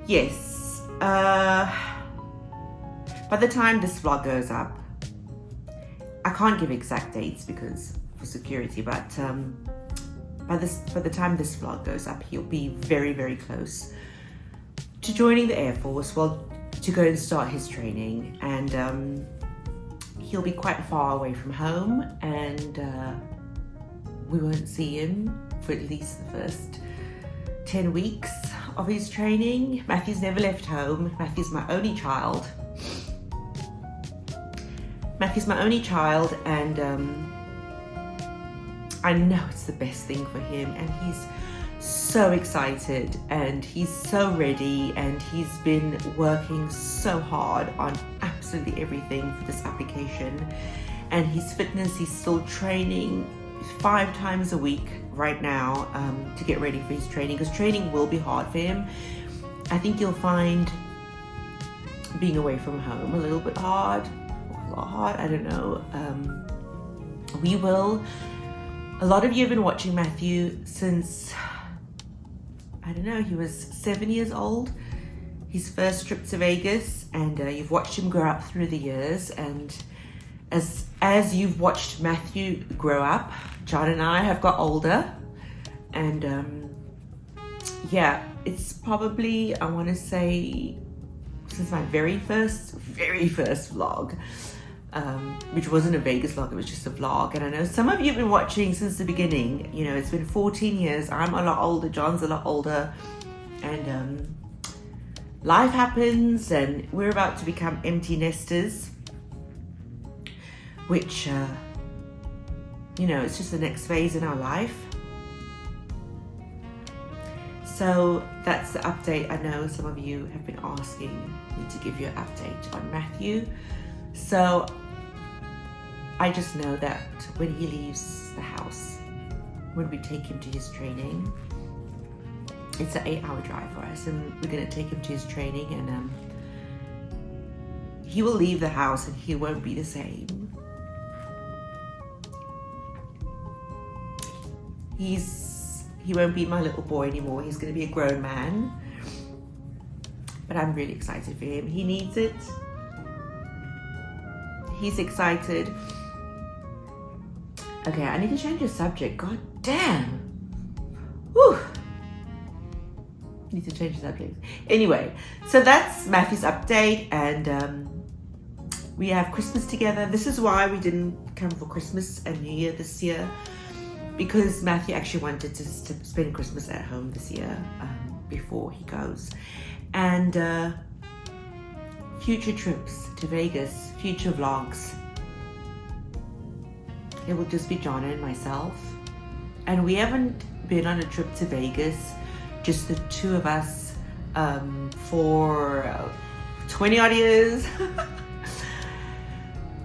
Yes. By the time this vlog goes up, I can't give exact dates because for security, but by the time this vlog goes up, he'll be very, very close to joining the Air Force. Well, to go and start his training, and he'll be quite far away from home, and we won't see him for at least the first 10 weeks of his training. Matthew's never left home. Matthew's my only child. And I know it's the best thing for him, and he's so excited and he's so ready, and he's been working so hard on absolutely everything for this application. And his fitness, he's still training 5 times a week right now to get ready for his training, because training will be hard for him. I think you'll find being away from home a little bit hard, a lot hard, I don't know. A lot of you have been watching Matthew since, I don't know, he was 7 years old, his first trip to Vegas, and you've watched him grow up through the years. And as you've watched Matthew grow up, John and I have got older, and yeah, it's probably, I want to say, since my very first vlog, which wasn't a Vegas vlog, it was just a vlog. And I know some of you have been watching since the beginning. You know, it's been 14 years. I'm a lot older, John's a lot older, and life happens, and we're about to become empty nesters, which, you know, it's just the next phase in our life. So that's the update. I know some of you have been asking me to give you an update on Matthew. So I just know that when he leaves the house, when we take him to his training, it's an 8-hour drive for us, and we're going to take him to his training, and he will leave the house and he won't be the same. He won't be my little boy anymore. He's going to be a grown man. But I'm really excited for him. He needs it. He's excited. Okay, I need to change the subject. God damn. Whew. Need to change the subject. Anyway, so that's Matthew's update, and we have Christmas together. This is why we didn't come for Christmas and New Year this year, because Matthew actually wanted to spend Christmas at home this year before he goes. And future trips to Vegas, future vlogs, it will just be John and myself. And we haven't been on a trip to Vegas, just the two of us, for 20 odd years.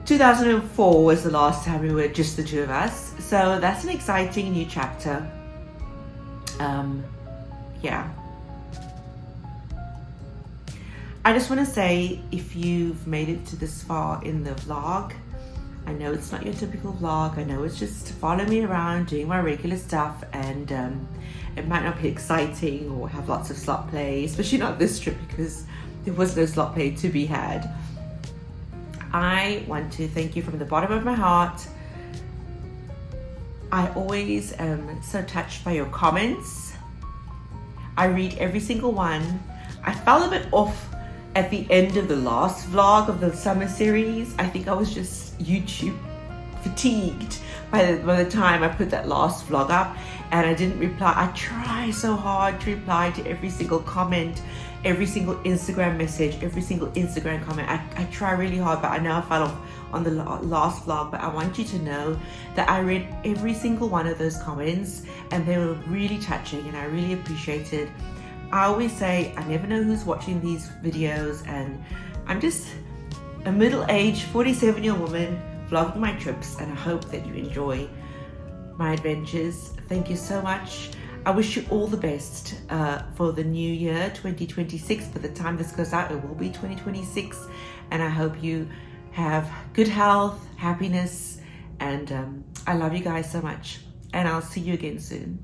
2004 was the last time we were just the two of us. So that's an exciting new chapter. Yeah. I just want to say, if you've made it to this far in the vlog, I know it's not your typical vlog. I know it's just to follow me around doing my regular stuff, and it might not be exciting or have lots of slot play, especially not this trip, because there was no slot play to be had. I want to thank you from the bottom of my heart. I always am so touched by your comments. I read every single one. I fell a bit off at the end of the last vlog of the summer series. I think I was just YouTube fatigued by the time I put that last vlog up, and I didn't reply. I try so hard to reply to every single comment, every single Instagram message, every single Instagram comment. I try really hard, but I know I fell off on the last vlog. But I want you to know that I read every single one of those comments, and they were really touching, and I really appreciate it. I always say I never know who's watching these videos, and I'm just a middle-aged 47-year-old woman vlogging my trips, and I hope that you enjoy my adventures. Thank you so much. I wish you all the best for the new year 2026. By the time this goes out, it will be 2026, and I hope you have good health, happiness, and I love you guys so much, and I'll see you again soon.